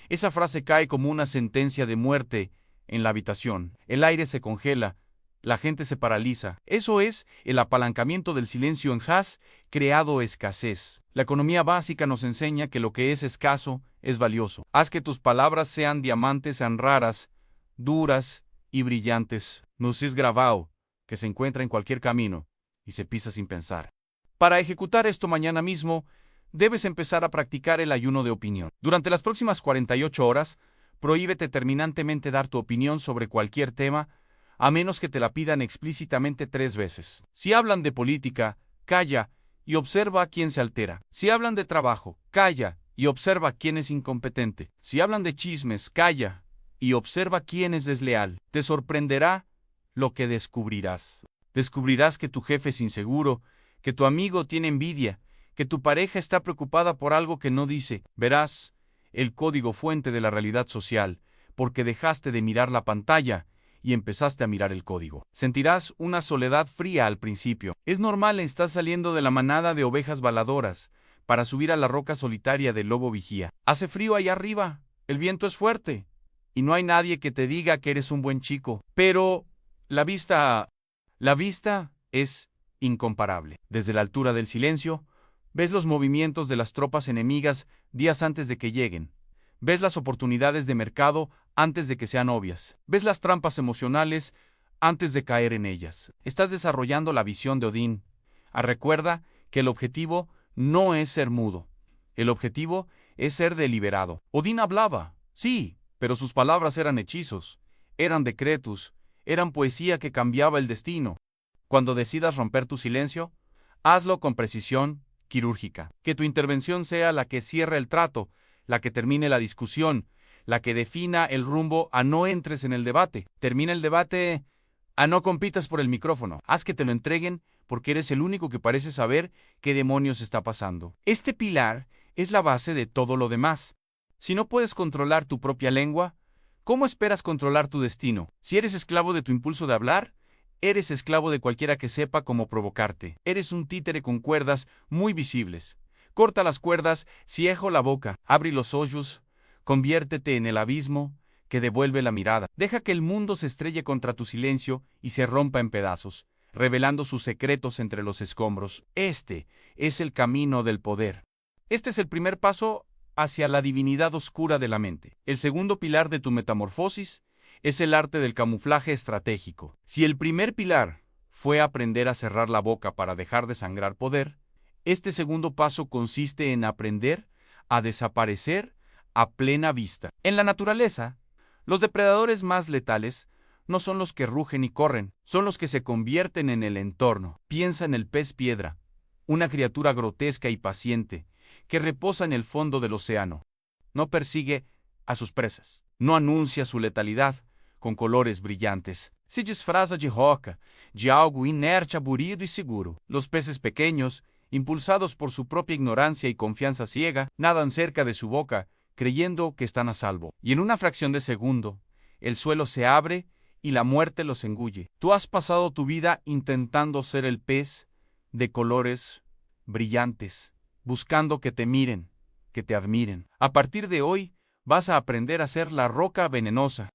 esa frase cae como una sentencia de muerte en la habitación. El aire se congela, la gente se paraliza. Eso es el apalancamiento del silencio en Has creado escasez. La economía básica nos enseña que lo que es escaso es valioso. Haz que tus palabras sean diamantes, sean raras, duras y brillantes. Nusis grabao, que se encuentra en cualquier camino y se pisa sin pensar. Para ejecutar esto mañana mismo, debes empezar a practicar el ayuno de opinión. Durante las próximas 48 horas, prohíbete terminantemente dar tu opinión sobre cualquier tema, a menos que te la pidan explícitamente 3 veces. Si hablan de política, calla y observa a quién se altera. Si hablan de trabajo, calla y observa quién es incompetente. Si hablan de chismes, calla y observa quién es desleal. Te sorprenderá lo que descubrirás. Descubrirás que tu jefe es inseguro, que tu amigo tiene envidia, que tu pareja está preocupada por algo que no dice. Verás el código fuente de la realidad social, porque dejaste de mirar la pantalla y empezaste a mirar el código. Sentirás una soledad fría al principio. Es normal, estás saliendo de la manada de ovejas baladoras para subir a la roca solitaria del lobo vigía. Hace frío allá arriba, el viento es fuerte, y no hay nadie que te diga que eres un buen chico. Pero la vista es incomparable. Desde la altura del silencio, ves los movimientos de las tropas enemigas días antes de que lleguen. Ves las oportunidades de mercado antes de que sean obvias. Ves las trampas emocionales antes de caer en ellas. Estás desarrollando la visión de Odín. Recuerda que el objetivo no es ser mudo. El objetivo es ser deliberado. Odín hablaba, sí, pero sus palabras eran hechizos, eran decretos, eran poesía que cambiaba el destino. Cuando decidas romper tu silencio, hazlo con precisión quirúrgica. Que tu intervención sea la que cierre el trato, la que termine la discusión, la que defina el rumbo a no entres en el debate. Termina el debate a no compitas por el micrófono. Haz que te lo entreguen porque eres el único que parece saber qué demonios está pasando. Este pilar es la base de todo lo demás. Si no puedes controlar tu propia lengua, ¿cómo esperas controlar tu destino? Si eres esclavo de tu impulso de hablar, eres esclavo de cualquiera que sepa cómo provocarte. Eres un títere con cuerdas muy visibles. Corta las cuerdas, ciejo la boca, abre los ojos, conviértete en el abismo que devuelve la mirada. Deja que el mundo se estrelle contra tu silencio y se rompa en pedazos, revelando sus secretos entre los escombros. Este es el camino del poder. Este es el primer paso hacia la divinidad oscura de la mente. El segundo pilar de tu metamorfosis es el arte del camuflaje estratégico. Si el primer pilar fue aprender a cerrar la boca para dejar de sangrar poder, este segundo paso consiste en aprender a desaparecer a plena vista. En la naturaleza, los depredadores más letales no son los que rugen y corren, son los que se convierten en el entorno. Piensa en el pez piedra, una criatura grotesca y paciente que reposa en el fondo del océano. No persigue a sus presas, no anuncia su letalidad con colores brillantes. Se disfraza de roca, de algo inerte, aburrido y seguro. Los peces pequeños, impulsados por su propia ignorancia y confianza ciega, nadan cerca de su boca, creyendo que están a salvo. Y en una fracción de segundo, el suelo se abre y la muerte los engulle. Tú has pasado tu vida intentando ser el pez de colores brillantes, buscando que te miren, que te admiren. A partir de hoy, vas a aprender a ser la roca venenosa.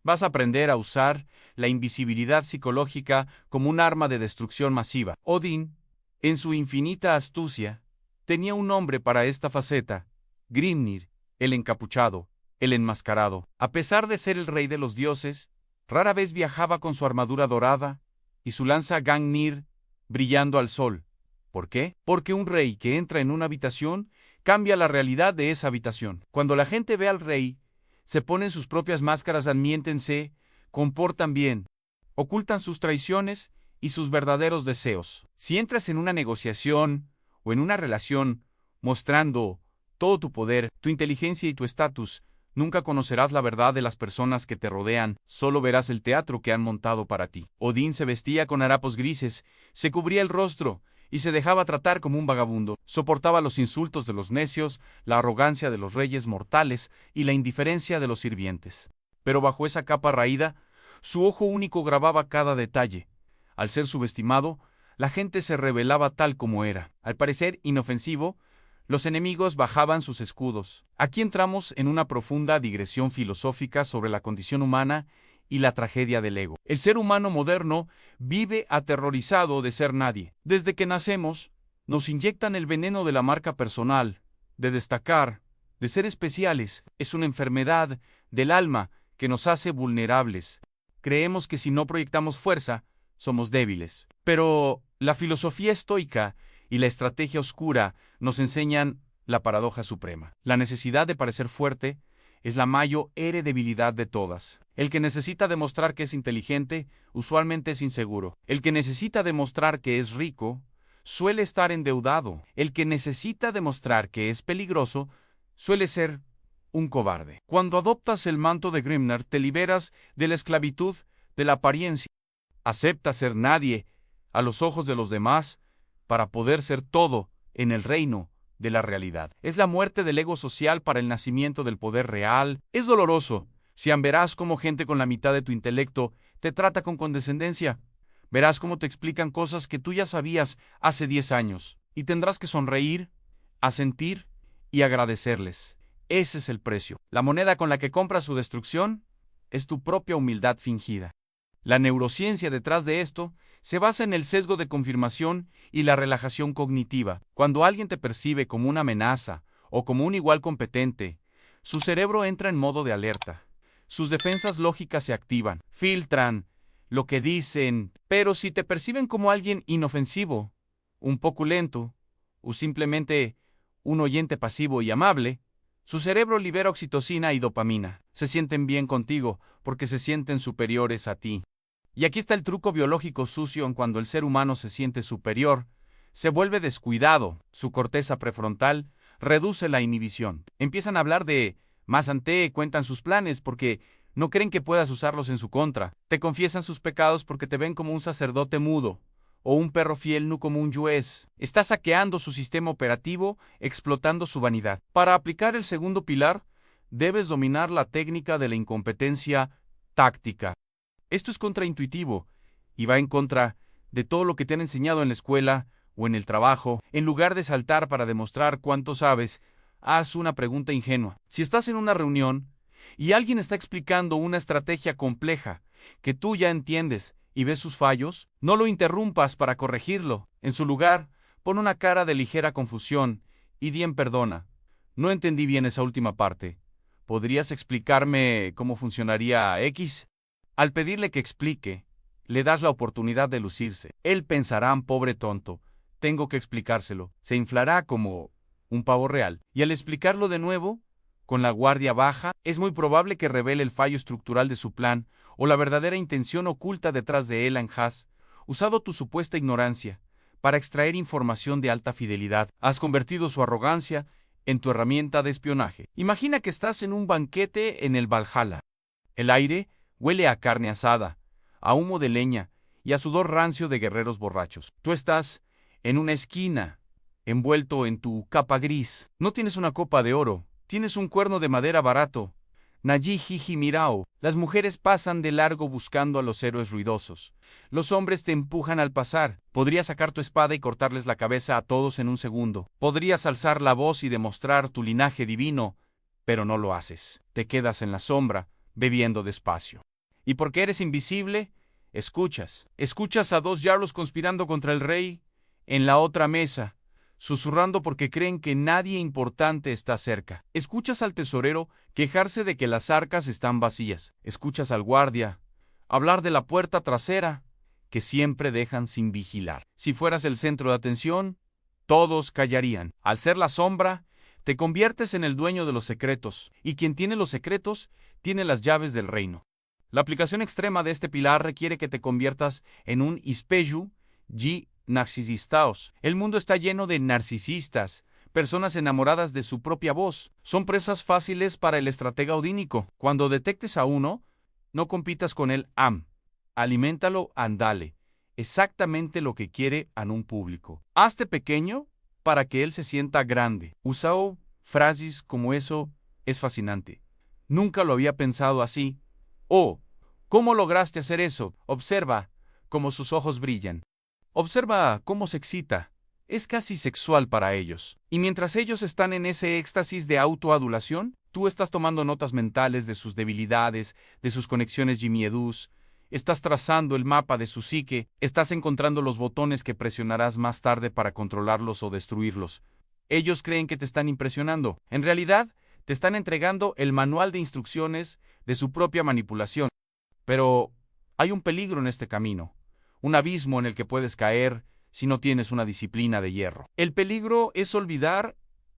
Vas a aprender a usar la invisibilidad psicológica como un arma de destrucción masiva. Odín, en su infinita astucia, tenía un nombre para esta faceta: Grimnir, el encapuchado, el enmascarado. A pesar de ser el rey de los dioses, rara vez viajaba con su armadura dorada y su lanza Gungnir brillando al sol. ¿Por qué? Porque un rey que entra en una habitación cambia la realidad de esa habitación. Cuando la gente ve al rey, se ponen sus propias máscaras, admiéntense, comportan bien, ocultan sus traiciones y sus verdaderos deseos. Si entras en una negociación o en una relación mostrando todo tu poder, tu inteligencia y tu estatus, nunca conocerás la verdad de las personas que te rodean, solo verás el teatro que han montado para ti. Odín se vestía con harapos grises, se cubría el rostro y se dejaba tratar como un vagabundo. Soportaba los insultos de los necios, la arrogancia de los reyes mortales y la indiferencia de los sirvientes. Pero bajo esa capa raída, su ojo único grababa cada detalle. Al ser subestimado, la gente se rebelaba tal como era. Al parecer inofensivo, los enemigos bajaban sus escudos. Aquí entramos en una profunda digresión filosófica sobre la condición humana y la tragedia del ego. El ser humano moderno vive aterrorizado de ser nadie. Desde que nacemos, nos inyectan el veneno de la marca personal, de destacar, de ser especiales. Es una enfermedad del alma que nos hace vulnerables. Creemos que si no proyectamos fuerza, somos débiles. Pero la filosofía estoica y la estrategia oscura nos enseñan la paradoja suprema. La necesidad de parecer fuerte es la mayor debilidad de todas. El que necesita demostrar que es inteligente, usualmente es inseguro. El que necesita demostrar que es rico, suele estar endeudado. El que necesita demostrar que es peligroso, suele ser un cobarde. Cuando adoptas el manto de Grimnir, te liberas de la esclavitud de la apariencia. Aceptas ser nadie a los ojos de los demás para poder ser todo en el reino de la realidad. Es la muerte del ego social para el nacimiento del poder real. Es doloroso. Si verás cómo gente con la mitad de tu intelecto te trata con condescendencia. Verás cómo te explican cosas que tú ya sabías hace 10 años. Y tendrás que sonreír, asentir y agradecerles. Ese es el precio. La moneda con la que compras su destrucción es tu propia humildad fingida. La neurociencia detrás de esto se basa en el sesgo de confirmación y la relajación cognitiva. Cuando alguien te percibe como una amenaza o como un igual competente, su cerebro entra en modo de alerta. Sus defensas lógicas se activan, filtran lo que dicen, pero si te perciben como alguien inofensivo, un poco lento, o simplemente un oyente pasivo y amable, su cerebro libera oxitocina y dopamina. Se sienten bien contigo porque se sienten superiores a ti. Y aquí está el truco biológico sucio en cuando el ser humano se siente superior, se vuelve descuidado, su corteza prefrontal reduce la inhibición. Empiezan a hablar de más ante, cuentan sus planes porque no creen que puedas usarlos en su contra. Te confiesan sus pecados porque te ven como un sacerdote mudo, o un perro fiel no como un juez. Estás saqueando su sistema operativo, explotando su vanidad. Para aplicar el segundo pilar, debes dominar la técnica de la incompetencia táctica. Esto es contraintuitivo y va en contra de todo lo que te han enseñado en la escuela o en el trabajo. En lugar de saltar para demostrar cuánto sabes, haz una pregunta ingenua. Si estás en una reunión y alguien está explicando una estrategia compleja que tú ya entiendes y ves sus fallos, no lo interrumpas para corregirlo. En su lugar, pon una cara de ligera confusión y di en perdona. No entendí bien esa última parte. ¿Podrías explicarme cómo funcionaría X? Al pedirle que explique, le das la oportunidad de lucirse. Él pensará, pobre tonto, tengo que explicárselo. Se inflará como un pavo real. Y al explicarlo de nuevo, con la guardia baja, es muy probable que revele el fallo estructural de su plan o la verdadera intención oculta detrás de él. Has usado tu supuesta ignorancia para extraer información de alta fidelidad. Has convertido su arrogancia en tu herramienta de espionaje. Imagina que estás en un banquete en el Valhalla. El aire huele a carne asada, a humo de leña y a sudor rancio de guerreros borrachos. Tú estás en una esquina, envuelto en tu capa gris. No tienes una copa de oro, tienes un cuerno de madera barato, Najiji Mirao. Las mujeres pasan de largo buscando a los héroes ruidosos. Los hombres te empujan al pasar. Podrías sacar tu espada y cortarles la cabeza a todos en un segundo. Podrías alzar la voz y demostrar tu linaje divino, pero no lo haces. Te quedas en la sombra, bebiendo despacio. Y porque eres invisible, escuchas. Escuchas a dos jarlos conspirando contra el rey en la otra mesa, susurrando porque creen que nadie importante está cerca. Escuchas al tesorero quejarse de que las arcas están vacías. Escuchas al guardia hablar de la puerta trasera que siempre dejan sin vigilar. Si fueras el centro de atención, todos callarían. Al ser la sombra, te conviertes en el dueño de los secretos, y quien tiene los secretos tiene las llaves del reino. La aplicación extrema de este pilar requiere que te conviertas en un ispeju y narcisistas. El mundo está lleno de narcisistas, personas enamoradas de su propia voz. Son presas fáciles para el estratega odínico. Cuando detectes a uno, no compitas con él, aliméntalo, andale. Exactamente lo que quiere en un público. Hazte pequeño para que él se sienta grande. Usao frases como eso es fascinante. Nunca lo había pensado así. Oh, ¿cómo lograste hacer eso? Observa cómo sus ojos brillan. Observa cómo se excita. Es casi sexual para ellos. Y mientras ellos están en ese éxtasis de autoadulación, tú estás tomando notas mentales de sus debilidades, de sus conexiones y miedos. Estás trazando el mapa de su psique, estás encontrando los botones que presionarás más tarde para controlarlos o destruirlos. Ellos creen que te están impresionando. En realidad, te están entregando el manual de instrucciones de su propia manipulación. Pero hay un peligro en este camino, un abismo en el que puedes caer si no tienes una disciplina de hierro. El peligro es olvidar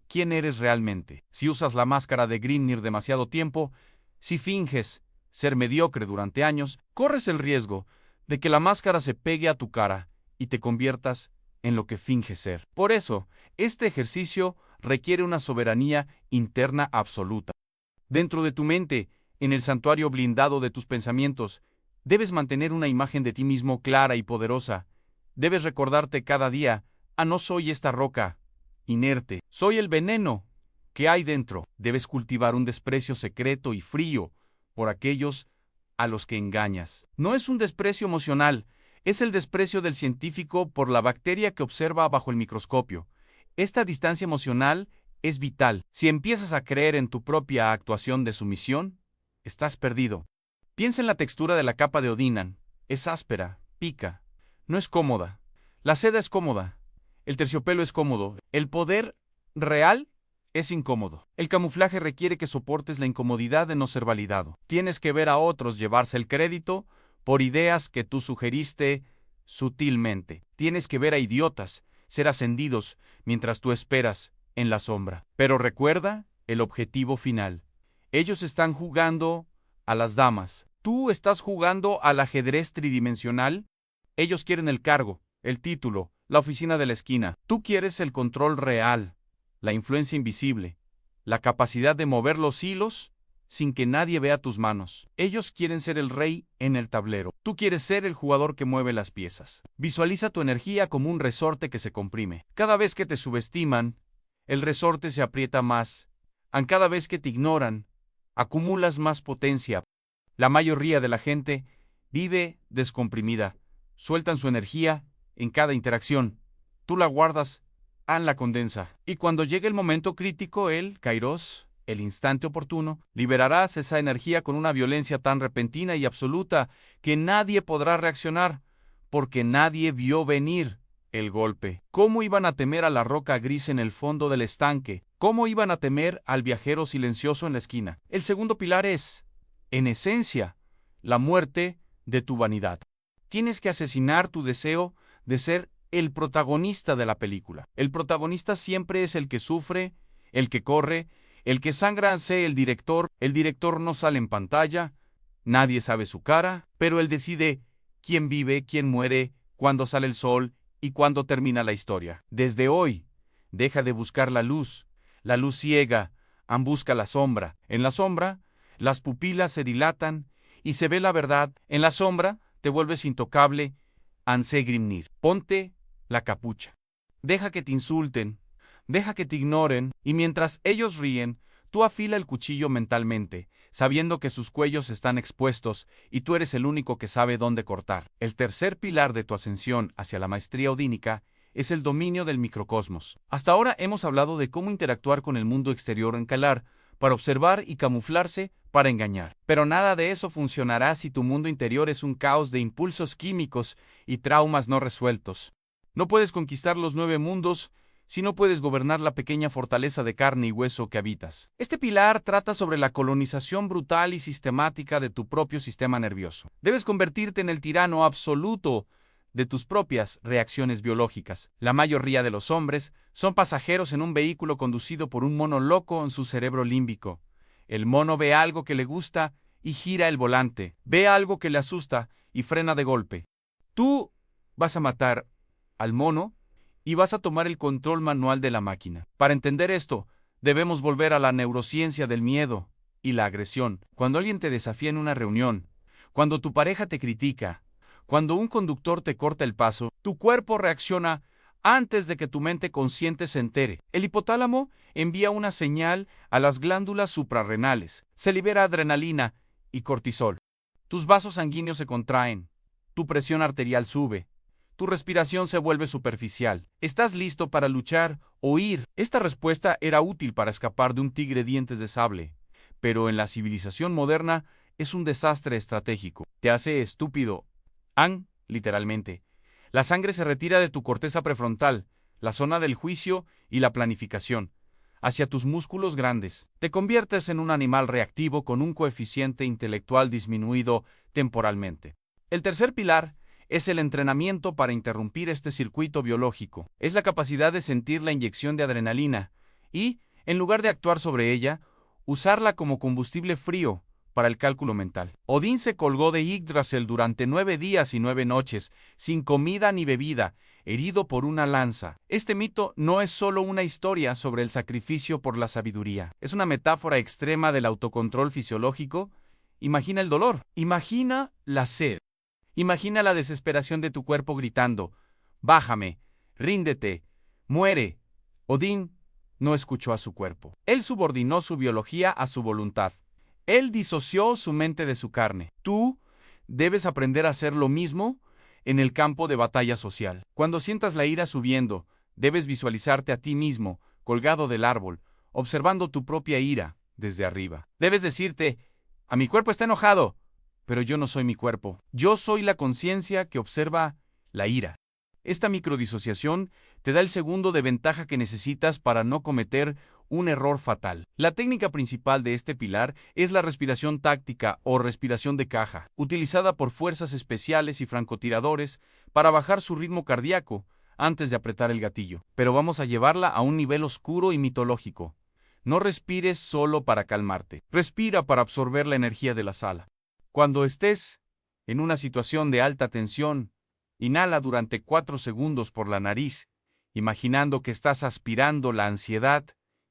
quién eres realmente. Si usas la máscara de Grimnir demasiado tiempo, si finges ser mediocre durante años, corres el riesgo de que la máscara se pegue a tu cara y te conviertas en lo que finges ser. Por eso, este ejercicio requiere una soberanía interna absoluta. Dentro de tu mente, en el santuario blindado de tus pensamientos, debes mantener una imagen de ti mismo clara y poderosa. Debes recordarte cada día, no soy esta roca inerte, soy el veneno que hay dentro. Debes cultivar un desprecio secreto y frío por aquellos a los que engañas. No es un desprecio emocional, es el desprecio del científico por la bacteria que observa bajo el microscopio. Esta distancia emocional es vital. Si empiezas a creer en tu propia actuación de sumisión, estás perdido. Piensa en la textura de la capa de Odinan. Es áspera, pica, no es cómoda. La seda es cómoda, el terciopelo es cómodo, el poder real es incómodo. El camuflaje requiere que soportes la incomodidad de no ser validado. Tienes que ver a otros llevarse el crédito por ideas que tú sugeriste sutilmente. Tienes que ver a idiotas ser ascendidos mientras tú esperas en la sombra. Pero recuerda el objetivo final. Ellos están jugando a las damas. ¿Tú estás jugando al ajedrez tridimensional? Ellos quieren el cargo, el título, la oficina de la esquina. Tú quieres el control real, la influencia invisible, la capacidad de mover los hilos sin que nadie vea tus manos. Ellos quieren ser el rey en el tablero. Tú quieres ser el jugador que mueve las piezas. Visualiza tu energía como un resorte que se comprime. Cada vez que te subestiman, el resorte se aprieta más. Cada vez que te ignoran, acumulas más potencia. La mayoría de la gente vive descomprimida. Sueltan su energía en cada interacción. Tú la guardas, la condensa. Y cuando llegue el momento crítico, Kairos, el instante oportuno, liberarás esa energía con una violencia tan repentina y absoluta que nadie podrá reaccionar, porque nadie vio venir el golpe. ¿Cómo iban a temer a la roca gris en el fondo del estanque? ¿Cómo iban a temer al viajero silencioso en la esquina? El segundo pilar es, en esencia, la muerte de tu vanidad. Tienes que asesinar tu deseo de ser el protagonista de la película. El protagonista siempre es el que sufre, el que corre, el que sangra. Sé el director no sale en pantalla, nadie sabe su cara, pero él decide quién vive, quién muere, cuándo sale el sol y cuándo termina la historia. Desde hoy, deja de buscar la luz ciega, busca la sombra. En la sombra, las pupilas se dilatan y se ve la verdad. En la sombra, te vuelves intocable, Ansé Grimnir. Ponte la capucha. Deja que te insulten, deja que te ignoren, y mientras ellos ríen, tú afila el cuchillo mentalmente. sabiendo que sus cuellos están expuestos y tú eres el único que sabe dónde cortar. El tercer pilar de tu ascensión hacia la maestría odínica es el dominio del microcosmos. Hasta ahora hemos hablado de cómo interactuar con el mundo exterior en Kalar para observar y camuflarse para engañar. Pero nada de eso funcionará si tu mundo interior es un caos de impulsos químicos y traumas no resueltos. No puedes conquistar los 9 mundos si no puedes gobernar la pequeña fortaleza de carne y hueso que habitas. Este pilar trata sobre la colonización brutal y sistemática de tu propio sistema nervioso. Debes convertirte en el tirano absoluto de tus propias reacciones biológicas. La mayoría de los hombres son pasajeros en un vehículo conducido por un mono loco en su cerebro límbico. El mono ve algo que le gusta y gira el volante, ve algo que le asusta y frena de golpe. Tú vas a matar al mono y vas a tomar el control manual de la máquina. Para entender esto, debemos volver a la neurociencia del miedo y la agresión. Cuando alguien te desafía en una reunión, cuando tu pareja te critica, cuando un conductor te corta el paso, tu cuerpo reacciona antes de que tu mente consciente se entere. El hipotálamo envía una señal a las glándulas suprarrenales. Se libera adrenalina y cortisol. Tus vasos sanguíneos se contraen. Tu presión arterial sube. Tu respiración se vuelve superficial. Estás listo para luchar o huir. Esta respuesta era útil para escapar de un tigre dientes de sable, pero en la civilización moderna es un desastre estratégico. Te hace estúpido. Literalmente. La sangre se retira de tu corteza prefrontal, la zona del juicio y la planificación, hacia tus músculos grandes. Te conviertes en un animal reactivo con un coeficiente intelectual disminuido temporalmente. El tercer pilar es el entrenamiento para interrumpir este circuito biológico. Es la capacidad de sentir la inyección de adrenalina y, en lugar de actuar sobre ella, usarla como combustible frío para el cálculo mental. Odín se colgó de Yggdrasil durante 9 días y 9 noches, sin comida ni bebida, herido por una lanza. Este mito no es solo una historia sobre el sacrificio por la sabiduría. Es una metáfora extrema del autocontrol fisiológico. Imagina el dolor. Imagina la sed. Imagina la desesperación de tu cuerpo gritando: «Bájame, ríndete, muere». Odín no escuchó a su cuerpo. Él subordinó su biología a su voluntad. Él disoció su mente de su carne. Tú debes aprender a hacer lo mismo en el campo de batalla social. Cuando sientas la ira subiendo, debes visualizarte a ti mismo, colgado del árbol, observando tu propia ira desde arriba. Debes decirte: «A mi cuerpo está enojado, pero yo no soy mi cuerpo. Yo soy la conciencia que observa la ira». Esta microdisociación te da el segundo de ventaja que necesitas para no cometer un error fatal. La técnica principal de este pilar es la respiración táctica o respiración de caja, utilizada por fuerzas especiales y francotiradores para bajar su ritmo cardíaco antes de apretar el gatillo. Pero vamos a llevarla a un nivel oscuro y mitológico. No respires solo para calmarte. Respira para absorber la energía de la sala. Cuando estés en una situación de alta tensión, inhala durante 4 segundos por la nariz, imaginando que estás aspirando la ansiedad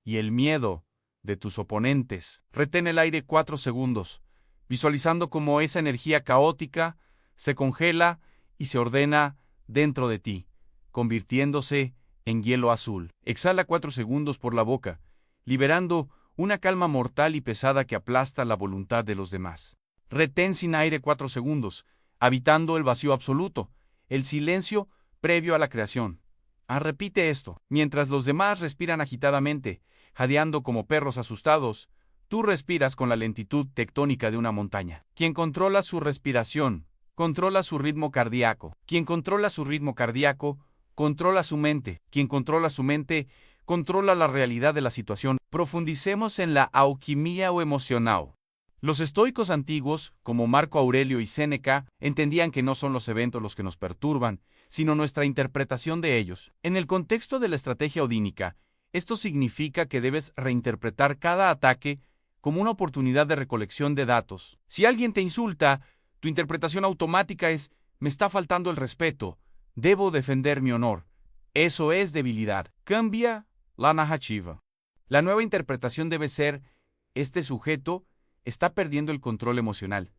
y el miedo de tus oponentes. Retén el aire 4 segundos, visualizando cómo esa energía caótica se congela y se ordena dentro de ti, convirtiéndose en hielo azul. Exhala 4 segundos por la boca, liberando una calma mortal y pesada que aplasta la voluntad de los demás. Retén sin aire 4 segundos, habitando el vacío absoluto, el silencio previo a la creación. Repite esto. Mientras los demás respiran agitadamente, jadeando como perros asustados, tú respiras con la lentitud tectónica de una montaña. Quien controla su respiración, controla su ritmo cardíaco. Quien controla su ritmo cardíaco, controla su mente. Quien controla su mente, controla la realidad de la situación. Profundicemos en la alquimia o emocional. Los estoicos antiguos, como Marco Aurelio y Séneca, entendían que no son los eventos los que nos perturban, sino nuestra interpretación de ellos. En el contexto de la estrategia odínica, esto significa que debes reinterpretar cada ataque como una oportunidad de recolección de datos. Si alguien te insulta, tu interpretación automática es: me está faltando el respeto, debo defender mi honor. Eso es debilidad. Cambia la narrativa. La nueva interpretación debe ser: este sujeto está perdiendo el control emocional.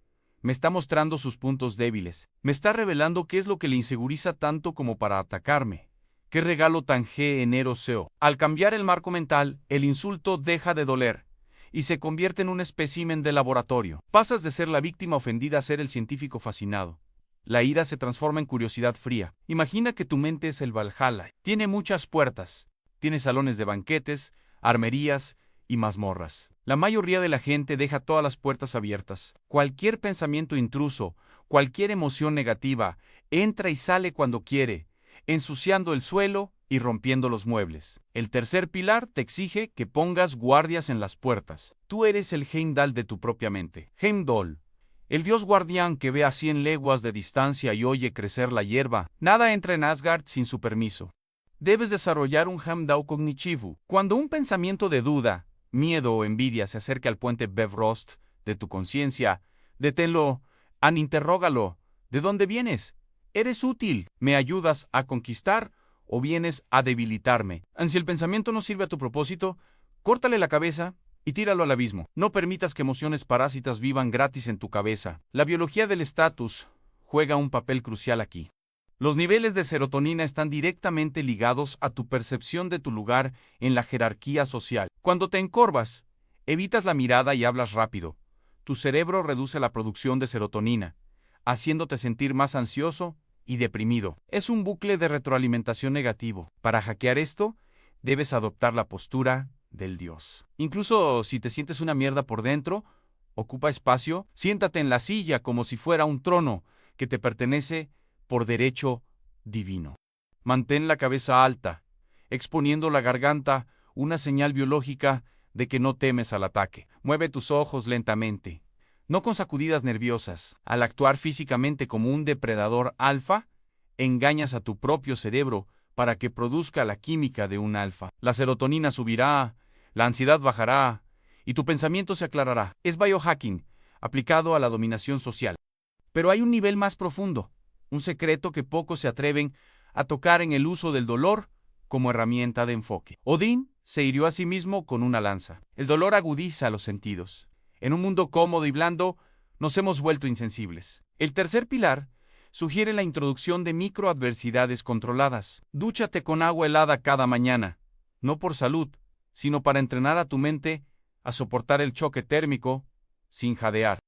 Me está mostrando sus puntos débiles. Me está revelando qué es lo que le inseguriza tanto como para atacarme. ¡Qué regalo tan generoso! Al cambiar el marco mental, el insulto deja de doler y se convierte en un espécimen de laboratorio. Pasas de ser la víctima ofendida a ser el científico fascinado. La ira se transforma en curiosidad fría. Imagina que tu mente es el Valhalla. Tiene muchas puertas. Tiene salones de banquetes, armerías y mazmorras. La mayoría de la gente deja todas las puertas abiertas. Cualquier pensamiento intruso, cualquier emoción negativa, entra y sale cuando quiere, ensuciando el suelo y rompiendo los muebles. El tercer pilar te exige que pongas guardias en las puertas. Tú eres el Heimdall de tu propia mente. Heimdall, el dios guardián que ve a 100 leguas de distancia y oye crecer la hierba. Nada entra en Asgard sin su permiso. Debes desarrollar un Heimdall cognitivo. Cuando un pensamiento de duda, miedo o envidia se acerca al puente Bifrost de tu conciencia, deténlo, interrógalo. ¿De dónde vienes? ¿Eres útil? ¿Me ayudas a conquistar o vienes a debilitarme? Si el pensamiento no sirve a tu propósito, córtale la cabeza y tíralo al abismo. No permitas que emociones parásitas vivan gratis en tu cabeza. La biología del estatus juega un papel crucial aquí. Los niveles de serotonina están directamente ligados a tu percepción de tu lugar en la jerarquía social. Cuando te encorvas, evitas la mirada y hablas rápido. Tu cerebro reduce la producción de serotonina, haciéndote sentir más ansioso y deprimido. Es un bucle de retroalimentación negativo. Para hackear esto, debes adoptar la postura del dios. Incluso si te sientes una mierda por dentro, ocupa espacio, siéntate en la silla como si fuera un trono que te pertenece por derecho divino. Mantén la cabeza alta, exponiendo la garganta, una señal biológica de que no temes al ataque. Mueve tus ojos lentamente, no con sacudidas nerviosas. Al actuar físicamente como un depredador alfa, engañas a tu propio cerebro para que produzca la química de un alfa. La serotonina subirá, la ansiedad bajará y tu pensamiento se aclarará. Es biohacking, aplicado a la dominación social. Pero hay un nivel más profundo, un secreto que pocos se atreven a tocar en el uso del dolor como herramienta de enfoque. Odín se hirió a sí mismo con una lanza. El dolor agudiza los sentidos. En un mundo cómodo y blando, nos hemos vuelto insensibles. El tercer pilar sugiere la introducción de microadversidades controladas. Dúchate con agua helada cada mañana, no por salud, sino para entrenar a tu mente a soportar el choque térmico sin jadear.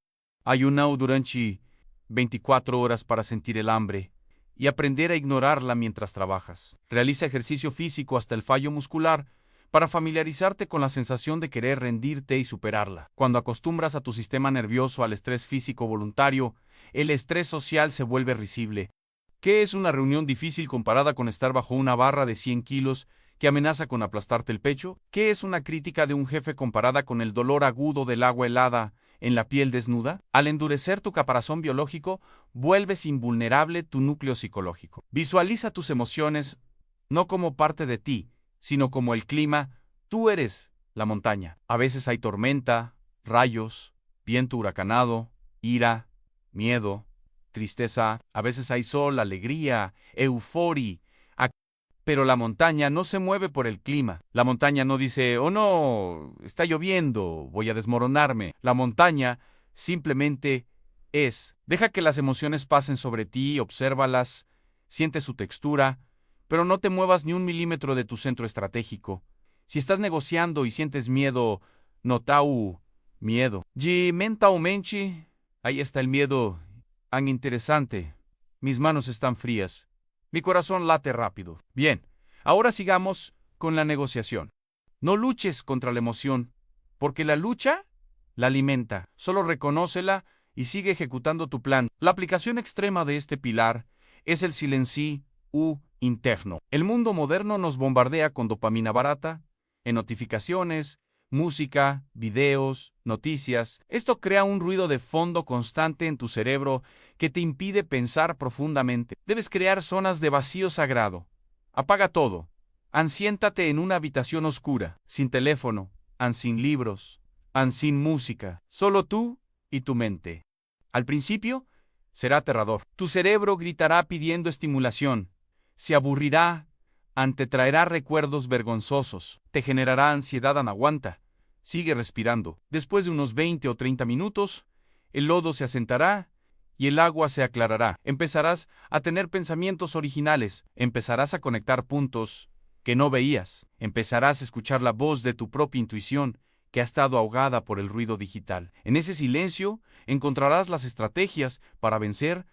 Ayuna durante 24 horas para sentir el hambre y aprender a ignorarla mientras trabajas. Realiza ejercicio físico hasta el fallo muscular para familiarizarte con la sensación de querer rendirte y superarla. Cuando acostumbras a tu sistema nervioso al estrés físico voluntario, el estrés social se vuelve risible. ¿Qué es una reunión difícil comparada con estar bajo una barra de 100 kilos que amenaza con aplastarte el pecho? ¿Qué es una crítica de un jefe comparada con el dolor agudo del agua helada en la piel desnuda? Al endurecer tu caparazón biológico, vuelves invulnerable tu núcleo psicológico. Visualiza tus emociones no como parte de ti, sino como el clima. Tú eres la montaña. A veces hay tormenta, rayos, viento huracanado, ira, miedo, tristeza. A veces hay sol, alegría, euforia. Pero la montaña no se mueve por el clima. La montaña no dice, oh no, está lloviendo, voy a desmoronarme. La montaña simplemente es. Deja que las emociones pasen sobre ti, obsérvalas, siente su textura, pero no te muevas ni un milímetro de tu centro estratégico. Si estás negociando y sientes miedo, notau miedo. Mentalmente, ahí está el miedo. Tan interesante. Mis manos están frías. Mi corazón late rápido. Bien, ahora sigamos con la negociación. No luches contra la emoción, porque la lucha la alimenta. Solo reconócela y sigue ejecutando tu plan. La aplicación extrema de este pilar es el silencio interno. El mundo moderno nos bombardea con dopamina barata, en notificaciones, música, videos, noticias. Esto crea un ruido de fondo constante en tu cerebro que te impide pensar profundamente. Debes crear zonas de vacío sagrado. Apaga todo. Siéntate en una habitación oscura, sin teléfono, sin libros, sin música. Solo tú y tu mente. Al principio, será aterrador. Tu cerebro gritará pidiendo estimulación. Se aburrirá, te traerá recuerdos vergonzosos. Te generará ansiedad anaguanta. Sigue respirando. Después de unos 20 o 30 minutos, el lodo se asentará y el agua se aclarará. Empezarás a tener pensamientos originales. Empezarás a conectar puntos que no veías. Empezarás a escuchar la voz de tu propia intuición que ha estado ahogada por el ruido digital. En ese silencio encontrarás las estrategias para vencer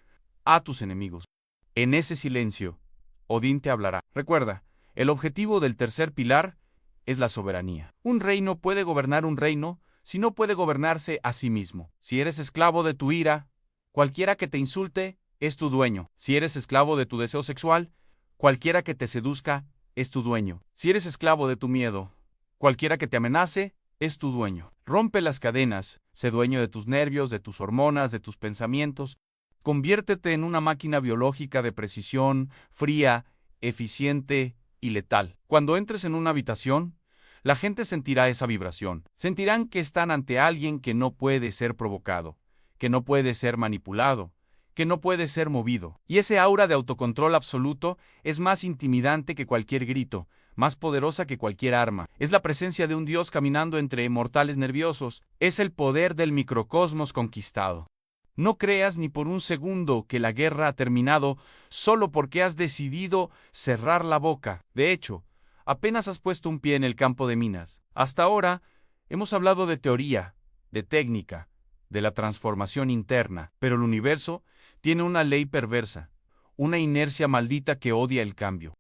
a tus enemigos. En ese silencio, Odín te hablará. Recuerda, el objetivo del tercer pilar es la soberanía. Un rey no puede gobernar un reino si no puede gobernarse a sí mismo. Si eres esclavo de tu ira, cualquiera que te insulte es tu dueño. Si eres esclavo de tu deseo sexual, cualquiera que te seduzca es tu dueño. Si eres esclavo de tu miedo, cualquiera que te amenace es tu dueño. Rompe las cadenas, sé dueño de tus nervios, de tus hormonas, de tus pensamientos. Conviértete en una máquina biológica de precisión, fría, eficiente y letal. Cuando entres en una habitación, la gente sentirá esa vibración. Sentirán que están ante alguien que no puede ser provocado, que no puede ser manipulado, que no puede ser movido. Y ese aura de autocontrol absoluto es más intimidante que cualquier grito, más poderosa que cualquier arma. Es la presencia de un dios caminando entre mortales nerviosos. Es el poder del microcosmos conquistado. No creas ni por un segundo que la guerra ha terminado solo porque has decidido cerrar la boca. De hecho, apenas has puesto un pie en el campo de minas. Hasta ahora, hemos hablado de teoría, de técnica, de la transformación interna, pero el universo tiene una ley perversa, una inercia maldita que odia el cambio.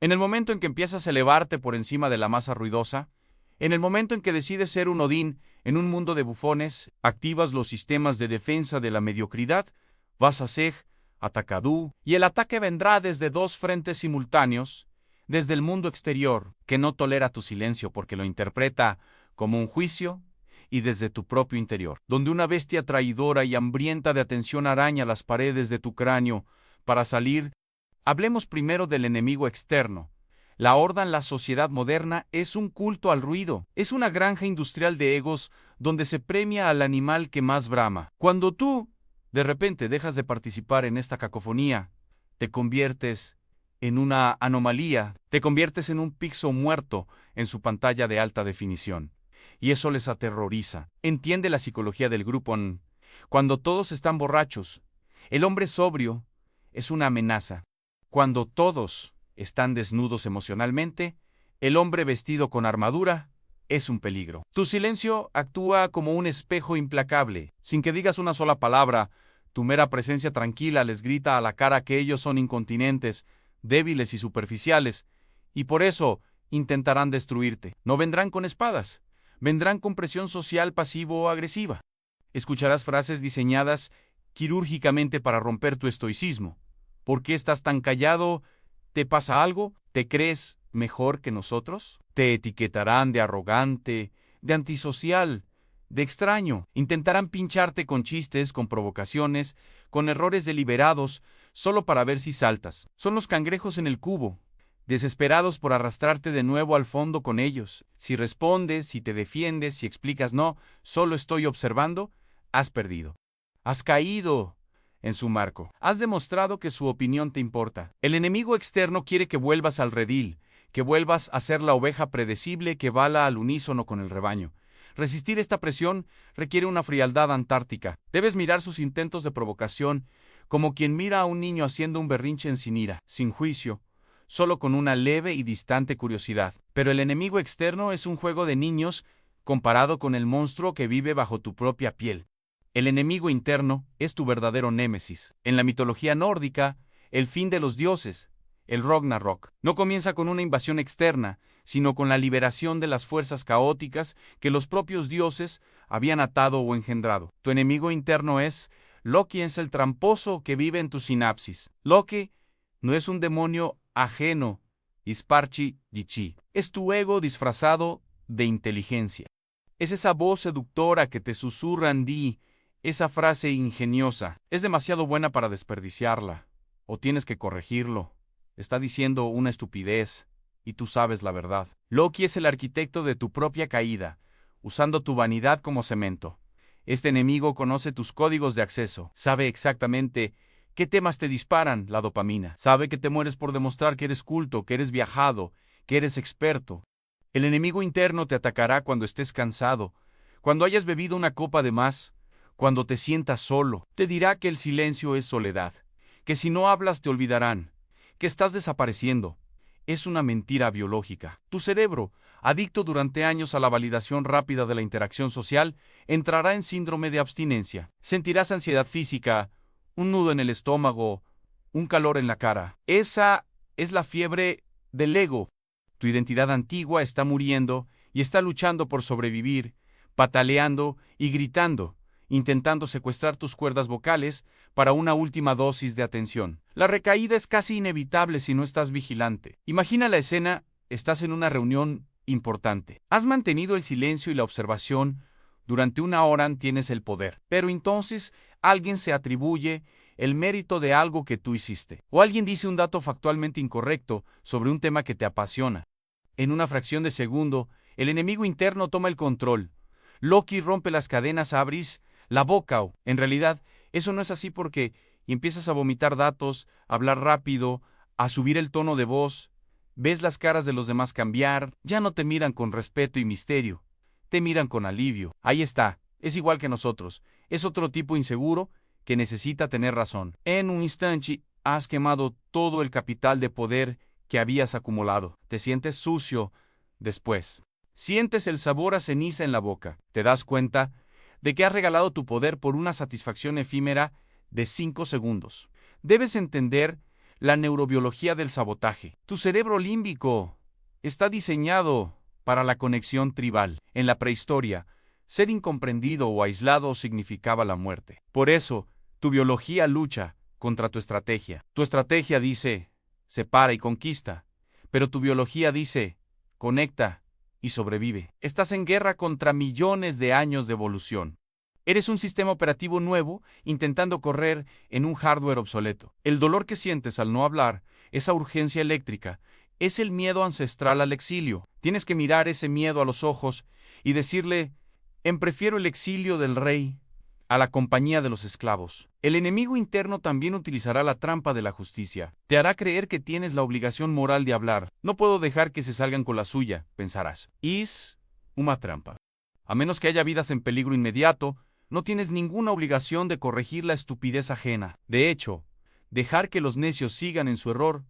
En el momento en que empiezas a elevarte por encima de la masa ruidosa, en el momento en que decides ser un Odín en un mundo de bufones, activas los sistemas de defensa de la mediocridad, vas a Sej, a Takadú, y el ataque vendrá desde dos frentes simultáneos, desde el mundo exterior, que no tolera tu silencio porque lo interpreta como un juicio, y desde tu propio interior, donde una bestia traidora y hambrienta de atención araña las paredes de tu cráneo para salir. Hablemos primero del enemigo externo. La horda en la sociedad moderna es un culto al ruido, es una granja industrial de egos donde se premia al animal que más brama. Cuando tú, de repente, dejas de participar en esta cacofonía, te conviertes en una anomalía, te conviertes en un pixel muerto en su pantalla de alta definición. Y eso les aterroriza. Entiende la psicología del grupo. Cuando todos están borrachos, el hombre sobrio es una amenaza. Cuando todos están desnudos emocionalmente, el hombre vestido con armadura es un peligro. Tu silencio actúa como un espejo implacable. Sin que digas una sola palabra, tu mera presencia tranquila les grita a la cara que ellos son incontinentes, débiles y superficiales, y por eso intentarán destruirte. No vendrán con espadas. Vendrán con presión social pasivo-agresiva. Escucharás frases diseñadas quirúrgicamente para romper tu estoicismo. ¿Por qué estás tan callado? ¿Te pasa algo? ¿Te crees mejor que nosotros? Te etiquetarán de arrogante, de antisocial, de extraño. Intentarán pincharte con chistes, con provocaciones, con errores deliberados, solo para ver si saltas. Son los cangrejos en el cubo, desesperados por arrastrarte de nuevo al fondo con ellos. Si respondes, si te defiendes, si explicas no, solo estoy observando, has perdido. Has caído en su marco. Has demostrado que su opinión te importa. El enemigo externo quiere que vuelvas al redil, que vuelvas a ser la oveja predecible que bala al unísono con el rebaño. Resistir esta presión requiere una frialdad antártica. Debes mirar sus intentos de provocación como quien mira a un niño haciendo un berrinche sin ira, sin juicio, solo con una leve y distante curiosidad. Pero el enemigo externo es un juego de niños comparado con el monstruo que vive bajo tu propia piel. El enemigo interno es tu verdadero némesis. En la mitología nórdica, el fin de los dioses, el Ragnarok, no comienza con una invasión externa, sino con la liberación de las fuerzas caóticas que los propios dioses habían atado o engendrado. Tu enemigo interno es Loki, es el tramposo que vive en tu sinapsis. Loki no es un demonio ajeno, Isparchi Dichi. Es tu ego disfrazado de inteligencia. Es esa voz seductora que te susurra en di, esa frase ingeniosa. Es demasiado buena para desperdiciarla. O tienes que corregirlo. Está diciendo una estupidez, y tú sabes la verdad. Loki es el arquitecto de tu propia caída, usando tu vanidad como cemento. Este enemigo conoce tus códigos de acceso, sabe exactamente qué temas te disparan la dopamina. Sabe que te mueres por demostrar que eres culto, que eres viajado, que eres experto. El enemigo interno te atacará cuando estés cansado, cuando hayas bebido una copa de más, cuando te sientas solo. Te dirá que el silencio es soledad, que si no hablas te olvidarán, que estás desapareciendo. Es una mentira biológica. Tu cerebro, adicto durante años a la validación rápida de la interacción social, entrará en síndrome de abstinencia. Sentirás ansiedad física, un nudo en el estómago, un calor en la cara. Esa es la fiebre del ego. Tu identidad antigua está muriendo y está luchando por sobrevivir, pataleando y gritando, intentando secuestrar tus cuerdas vocales para una última dosis de atención. La recaída es casi inevitable si no estás vigilante. Imagina la escena, estás en una reunión importante. Has mantenido el silencio y la observación durante una hora, tienes el poder. Pero entonces alguien se atribuye el mérito de algo que tú hiciste. O alguien dice un dato factualmente incorrecto sobre un tema que te apasiona. En una fracción de segundo, el enemigo interno toma el control. Loki rompe las cadenas, abrís la boca. En realidad, eso no es así porque empiezas a vomitar datos, a hablar rápido, a subir el tono de voz. Ves las caras de los demás cambiar, ya no te miran con respeto y misterio. Te miran con alivio. Ahí está, es igual que nosotros. Es otro tipo inseguro que necesita tener razón. En un instante, has quemado todo el capital de poder que habías acumulado. Te sientes sucio después. Sientes el sabor a ceniza en la boca. Te das cuenta de que has regalado tu poder por una satisfacción efímera de 5 segundos. Debes entender la neurobiología del sabotaje. Tu cerebro límbico está diseñado para la conexión tribal. En la prehistoria, ser incomprendido o aislado significaba la muerte. Por eso, tu biología lucha contra tu estrategia. Tu estrategia dice, separa y conquista, pero tu biología dice, conecta y sobrevive. Estás en guerra contra millones de años de evolución. Eres un sistema operativo nuevo intentando correr en un hardware obsoleto. El dolor que sientes al no hablar, esa urgencia eléctrica, es el miedo ancestral al exilio. Tienes que mirar ese miedo a los ojos y decirle, prefiero el exilio del rey a la compañía de los esclavos. El enemigo interno también utilizará la trampa de la justicia. Te hará creer que tienes la obligación moral de hablar. No puedo dejar que se salgan con la suya, pensarás. Es una trampa. A menos que haya vidas en peligro inmediato, no tienes ninguna obligación de corregir la estupidez ajena. De hecho, dejar que los necios sigan en su error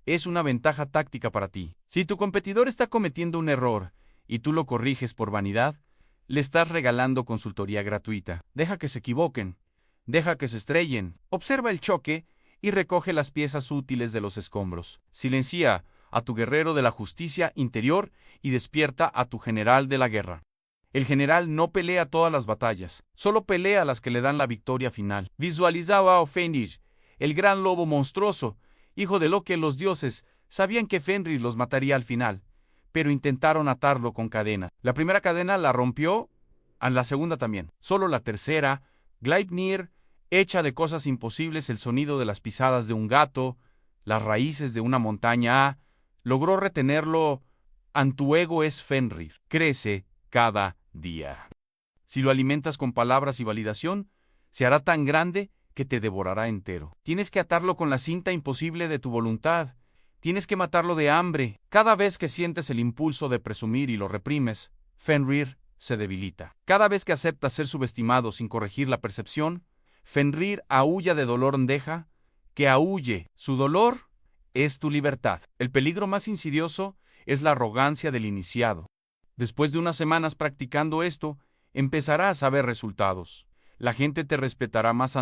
es una ventaja táctica para ti. Si tu competidor está cometiendo un error y tú lo corriges por vanidad, le estás regalando consultoría gratuita. Deja que se equivoquen, deja que se estrellen, observa el choque y recoge las piezas útiles de los escombros. Silencia a tu guerrero de la justicia interior y despierta a tu general de la guerra. El general no pelea todas las batallas, solo pelea las que le dan la victoria final. Visualizaba a Fenrir, el gran lobo monstruoso, hijo de Loki. Los dioses sabían que Fenrir los mataría al final, pero intentaron atarlo con cadena. La primera cadena la rompió, a la segunda también. Solo la tercera, Gleipnir, hecha de cosas imposibles, el sonido de las pisadas de un gato, las raíces de una montaña, logró retenerlo. Antuego es Fenrir. Crece cada día. Si lo alimentas con palabras y validación, se hará tan grande que te devorará entero. Tienes que atarlo con la cinta imposible de tu voluntad. Tienes que matarlo de hambre. Cada vez que sientes el impulso de presumir y lo reprimes, Fenrir se debilita. Cada vez que aceptas ser subestimado sin corregir la percepción, Fenrir aúlla de dolor. Deja que aúlle. Su dolor es tu libertad. El peligro más insidioso es la arrogancia del iniciado. Después de unas semanas practicando esto, empezarás a ver resultados. La gente te respetará más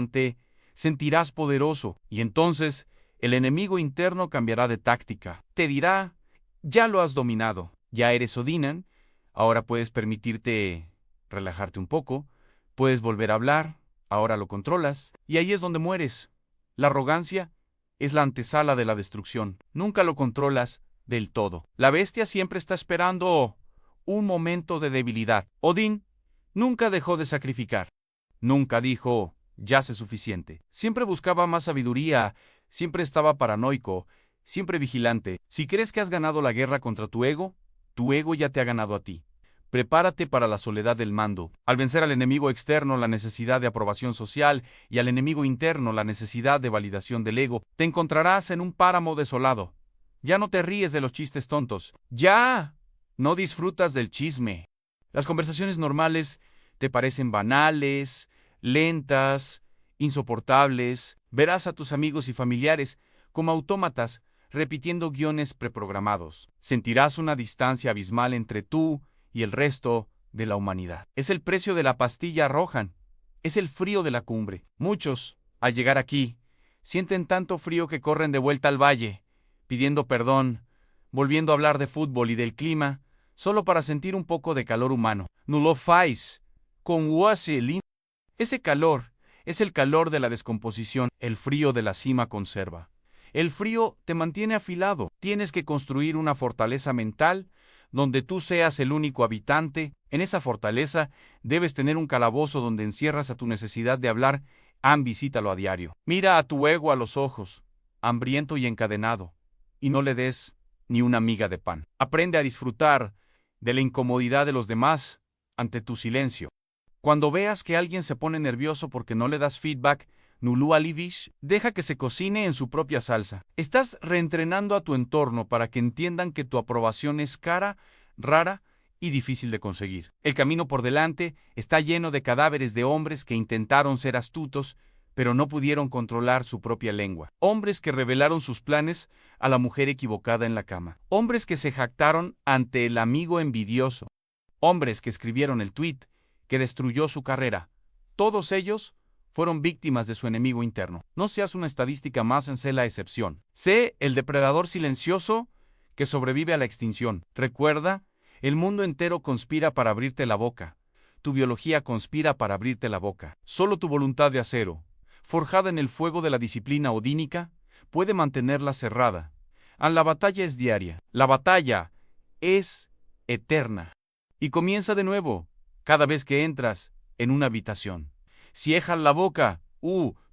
sentirás poderoso, y entonces el enemigo interno cambiará de táctica. Te dirá, ya lo has dominado, ya eres Odinan, ahora puedes permitirte relajarte un poco, puedes volver a hablar, ahora lo controlas, y ahí es donde mueres. La arrogancia es la antesala de la destrucción. Nunca lo controlas del todo. La bestia siempre está esperando un momento de debilidad. Odín nunca dejó de sacrificar. Nunca dijo, ya sé suficiente. Siempre buscaba más sabiduría, siempre estaba paranoico, siempre vigilante. Si crees que has ganado la guerra contra tu ego ya te ha ganado a ti. Prepárate para la soledad del mando. Al vencer al enemigo externo, la necesidad de aprobación social, y al enemigo interno, la necesidad de validación del ego, te encontrarás en un páramo desolado. Ya no te ríes de los chistes tontos. Ya no disfrutas del chisme. Las conversaciones normales te parecen banales, lentas, insoportables. Verás a tus amigos y familiares como autómatas, repitiendo guiones preprogramados. Sentirás una distancia abismal entre tú y el resto de la humanidad. Es el precio de la pastilla Rohan. Es el frío de la cumbre. Muchos, al llegar aquí, sienten tanto frío que corren de vuelta al valle, pidiendo perdón, volviendo a hablar de fútbol y del clima, solo para sentir un poco de calor humano. No lo fais con waselin. Ese calor es el calor de la descomposición. El frío de la cima conserva. El frío te mantiene afilado. Tienes que construir una fortaleza mental donde tú seas el único habitante. En esa fortaleza debes tener un calabozo donde encierras a tu necesidad de hablar. Visítalo a diario. Mira a tu ego a los ojos, hambriento y encadenado, y no le des ni una miga de pan. Aprende a disfrutar de la incomodidad de los demás ante tu silencio. Cuando veas que alguien se pone nervioso porque no le das feedback, Nulu alivish, deja que se cocine en su propia salsa. Estás reentrenando a tu entorno para que entiendan que tu aprobación es cara, rara y difícil de conseguir. El camino por delante está lleno de cadáveres de hombres que intentaron ser astutos, pero no pudieron controlar su propia lengua. Hombres que revelaron sus planes a la mujer equivocada en la cama. Hombres que se jactaron ante el amigo envidioso. Hombres que escribieron el tweet que destruyó su carrera. Todos ellos fueron víctimas de su enemigo interno. No seas una estadística más, sé la excepción. Sé el depredador silencioso que sobrevive a la extinción. Recuerda, el mundo entero conspira para abrirte la boca. Tu biología conspira para abrirte la boca. Solo tu voluntad de acero, forjada en el fuego de la disciplina odínica, puede mantenerla cerrada. La batalla es diaria. La batalla es eterna. Y comienza de nuevo, cada vez que entras en una habitación. Cierra la boca,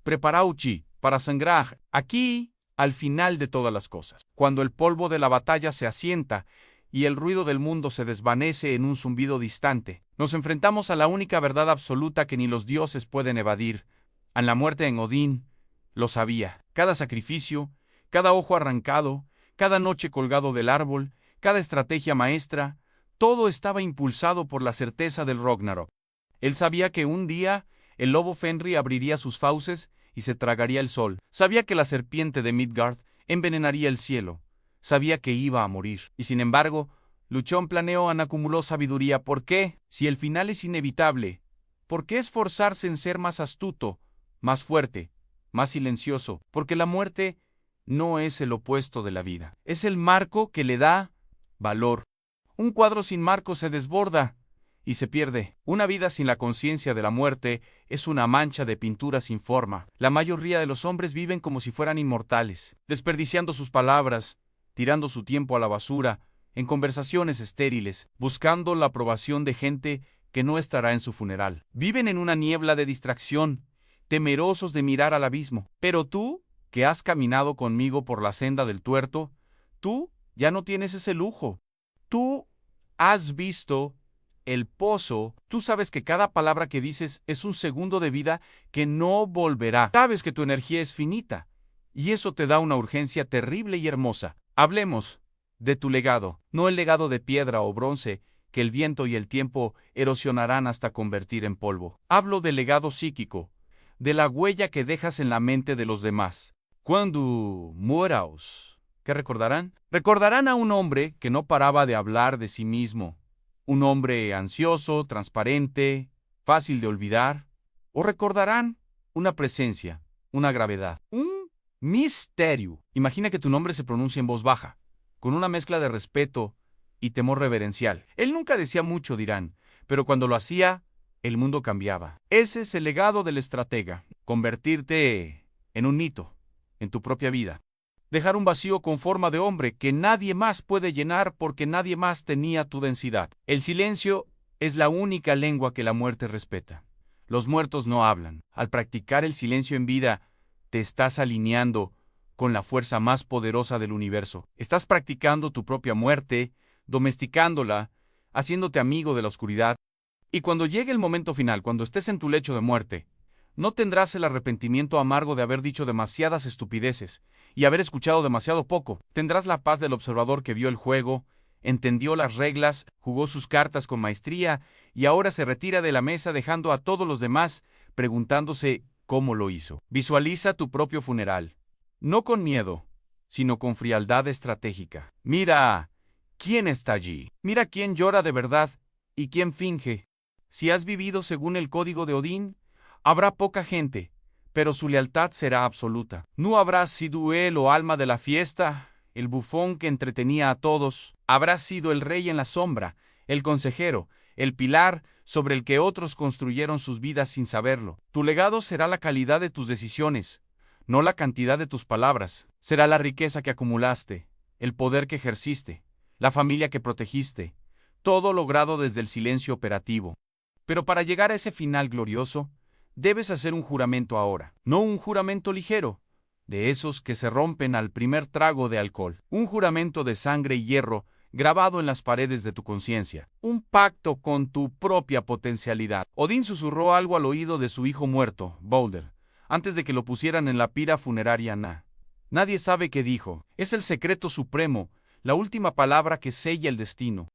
preparauchi, para sangrar. Aquí, al final de todas las cosas. Cuando el polvo de la batalla se asienta y el ruido del mundo se desvanece en un zumbido distante, nos enfrentamos a la única verdad absoluta que ni los dioses pueden evadir. A la muerte en Odín, lo sabía. Cada sacrificio, cada ojo arrancado, cada noche colgado del árbol, cada estrategia maestra, todo estaba impulsado por la certeza del Ragnarok. Él sabía que un día el lobo Fenrir abriría sus fauces y se tragaría el sol. Sabía que la serpiente de Midgard envenenaría el cielo. Sabía que iba a morir. Y sin embargo, luchó, planeó, acumuló sabiduría. ¿Por qué? Si el final es inevitable, ¿por qué esforzarse en ser más astuto, más fuerte, más silencioso? Porque la muerte no es el opuesto de la vida. Es el marco que le da valor. Un cuadro sin marco se desborda y se pierde. Una vida sin la conciencia de la muerte es una mancha de pintura sin forma. La mayoría de los hombres viven como si fueran inmortales, desperdiciando sus palabras, tirando su tiempo a la basura, en conversaciones estériles, buscando la aprobación de gente que no estará en su funeral. Viven en una niebla de distracción, temerosos de mirar al abismo. Pero tú, que has caminado conmigo por la senda del tuerto, tú ya no tienes ese lujo. Tú has visto el pozo, tú sabes que cada palabra que dices es un segundo de vida que no volverá. Sabes que tu energía es finita, y eso te da una urgencia terrible y hermosa. Hablemos de tu legado, no el legado de piedra o bronce que el viento y el tiempo erosionarán hasta convertir en polvo. Hablo del legado psíquico, de la huella que dejas en la mente de los demás. Cuando mueras, ¿qué recordarán? Recordarán a un hombre que no paraba de hablar de sí mismo. Un hombre ansioso, transparente, fácil de olvidar. O recordarán una presencia, una gravedad, un misterio. Imagina que tu nombre se pronuncia en voz baja, con una mezcla de respeto y temor reverencial. Él nunca decía mucho, dirán, pero cuando lo hacía, el mundo cambiaba. Ese es el legado del estratega. Convertirte en un mito, en tu propia vida. Dejar un vacío con forma de hombre que nadie más puede llenar porque nadie más tenía tu densidad. El silencio es la única lengua que la muerte respeta. Los muertos no hablan. Al practicar el silencio en vida, te estás alineando con la fuerza más poderosa del universo. Estás practicando tu propia muerte, domesticándola, haciéndote amigo de la oscuridad. Y cuando llegue el momento final, cuando estés en tu lecho de muerte, no tendrás el arrepentimiento amargo de haber dicho demasiadas estupideces y haber escuchado demasiado poco. Tendrás la paz del observador que vio el juego, entendió las reglas, jugó sus cartas con maestría y ahora se retira de la mesa dejando a todos los demás preguntándose cómo lo hizo. Visualiza tu propio funeral. No con miedo, sino con frialdad estratégica. Mira quién está allí. Mira quién llora de verdad y quién finge. Si has vivido según el código de Odín, habrá poca gente, pero su lealtad será absoluta. No habrás sido él o alma de la fiesta, el bufón que entretenía a todos. Habrás sido el rey en la sombra, el consejero, el pilar sobre el que otros construyeron sus vidas sin saberlo. Tu legado será la calidad de tus decisiones, no la cantidad de tus palabras. Será la riqueza que acumulaste, el poder que ejerciste, la familia que protegiste, todo logrado desde el silencio operativo. Pero para llegar a ese final glorioso, debes hacer un juramento ahora, no un juramento ligero, de esos que se rompen al primer trago de alcohol, un juramento de sangre y hierro grabado en las paredes de tu conciencia, un pacto con tu propia potencialidad. Odín susurró algo al oído de su hijo muerto, Balder, antes de que lo pusieran en la pira funeraria Na. Nadie sabe qué dijo, es el secreto supremo, la última palabra que sella el destino.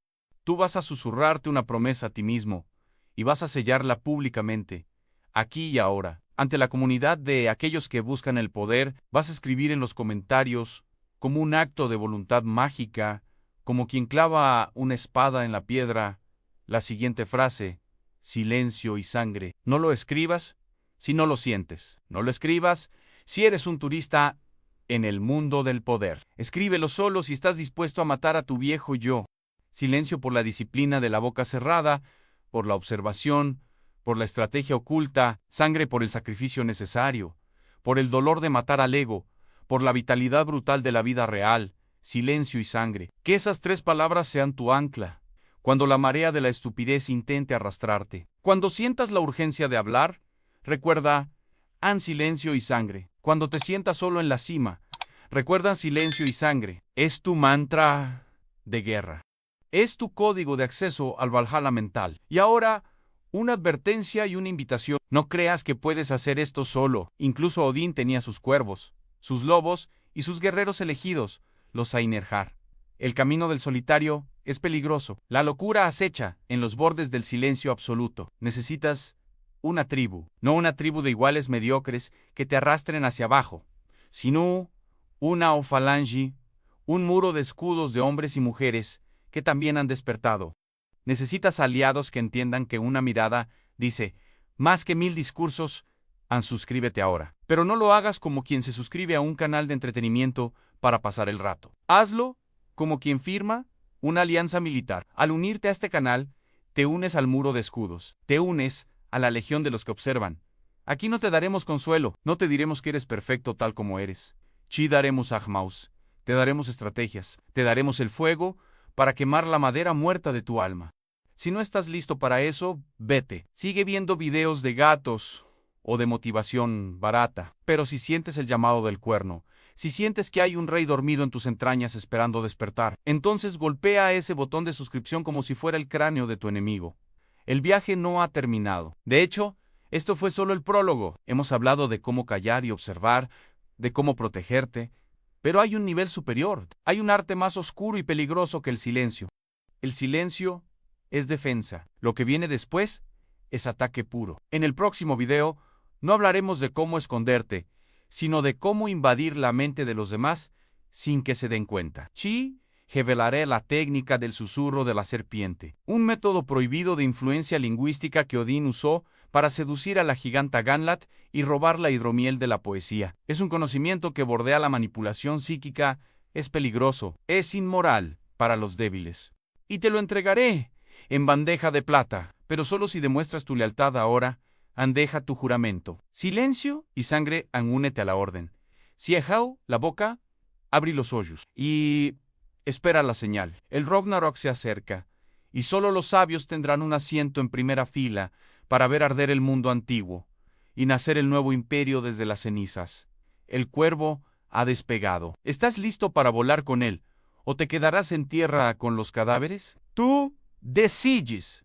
Tú vas a susurrarte una promesa a ti mismo, y vas a sellarla públicamente, aquí y ahora. Ante la comunidad de aquellos que buscan el poder, vas a escribir en los comentarios, como un acto de voluntad mágica, como quien clava una espada en la piedra, la siguiente frase: silencio y sangre. No lo escribas si no lo sientes. No lo escribas si eres un turista en el mundo del poder. Escríbelo solo si estás dispuesto a matar a tu viejo yo. Silencio por la disciplina de la boca cerrada, por la observación, por la estrategia oculta, sangre por el sacrificio necesario, por el dolor de matar al ego, por la vitalidad brutal de la vida real, silencio y sangre. Que esas tres palabras sean tu ancla. Cuando la marea de la estupidez intente arrastrarte, cuando sientas la urgencia de hablar, recuerda, han silencio y sangre. Cuando te sientas solo en la cima, recuerda silencio y sangre. Es tu mantra de guerra. Es tu código de acceso al Valhalla mental. Y ahora, una advertencia y una invitación. No creas que puedes hacer esto solo. Incluso Odín tenía sus cuervos, sus lobos y sus guerreros elegidos, los Ainarjar. El camino del solitario es peligroso. La locura acecha en los bordes del silencio absoluto. Necesitas una tribu, no una tribu de iguales mediocres que te arrastren hacia abajo, sino una falange, un muro de escudos de hombres y mujeres que también han despertado. Necesitas aliados que entiendan que una mirada dice más que 1000 discursos. Suscríbete ahora. Pero no lo hagas como quien se suscribe a un canal de entretenimiento para pasar el rato. Hazlo como quien firma una alianza militar. Al unirte a este canal, te unes al muro de escudos. Te unes a la legión de los que observan. Aquí no te daremos consuelo, no te diremos que eres perfecto tal como eres. Chi daremos Agmaus, te daremos estrategias, te daremos el fuego para quemar la madera muerta de tu alma. Si no estás listo para eso, vete. Sigue viendo videos de gatos o de motivación barata. Pero si sientes el llamado del cuerno, si sientes que hay un rey dormido en tus entrañas esperando despertar, entonces golpea ese botón de suscripción como si fuera el cráneo de tu enemigo. El viaje no ha terminado. De hecho, esto fue solo el prólogo. Hemos hablado de cómo callar y observar, de cómo protegerte, pero hay un nivel superior. Hay un arte más oscuro y peligroso que el silencio. El silencio es defensa. Lo que viene después es ataque puro. En el próximo video, no hablaremos de cómo esconderte, sino de cómo invadir la mente de los demás sin que se den cuenta. Chi revelaré la técnica del susurro de la serpiente, un método prohibido de influencia lingüística que Odín usó para seducir a la giganta Ganlat y robar la hidromiel de la poesía. Es un conocimiento que bordea la manipulación psíquica, es peligroso, es inmoral para los débiles. Y te lo entregaré en bandeja de plata, pero solo si demuestras tu lealtad ahora, andeja tu juramento. Silencio y sangre, únete a la orden. Siejao, la boca, abrí los hoyos. Y espera la señal. El Ragnarok se acerca, y solo los sabios tendrán un asiento en primera fila para ver arder el mundo antiguo y nacer el nuevo imperio desde las cenizas. El cuervo ha despegado. ¿Estás listo para volar con él, o te quedarás en tierra con los cadáveres? Tú decides.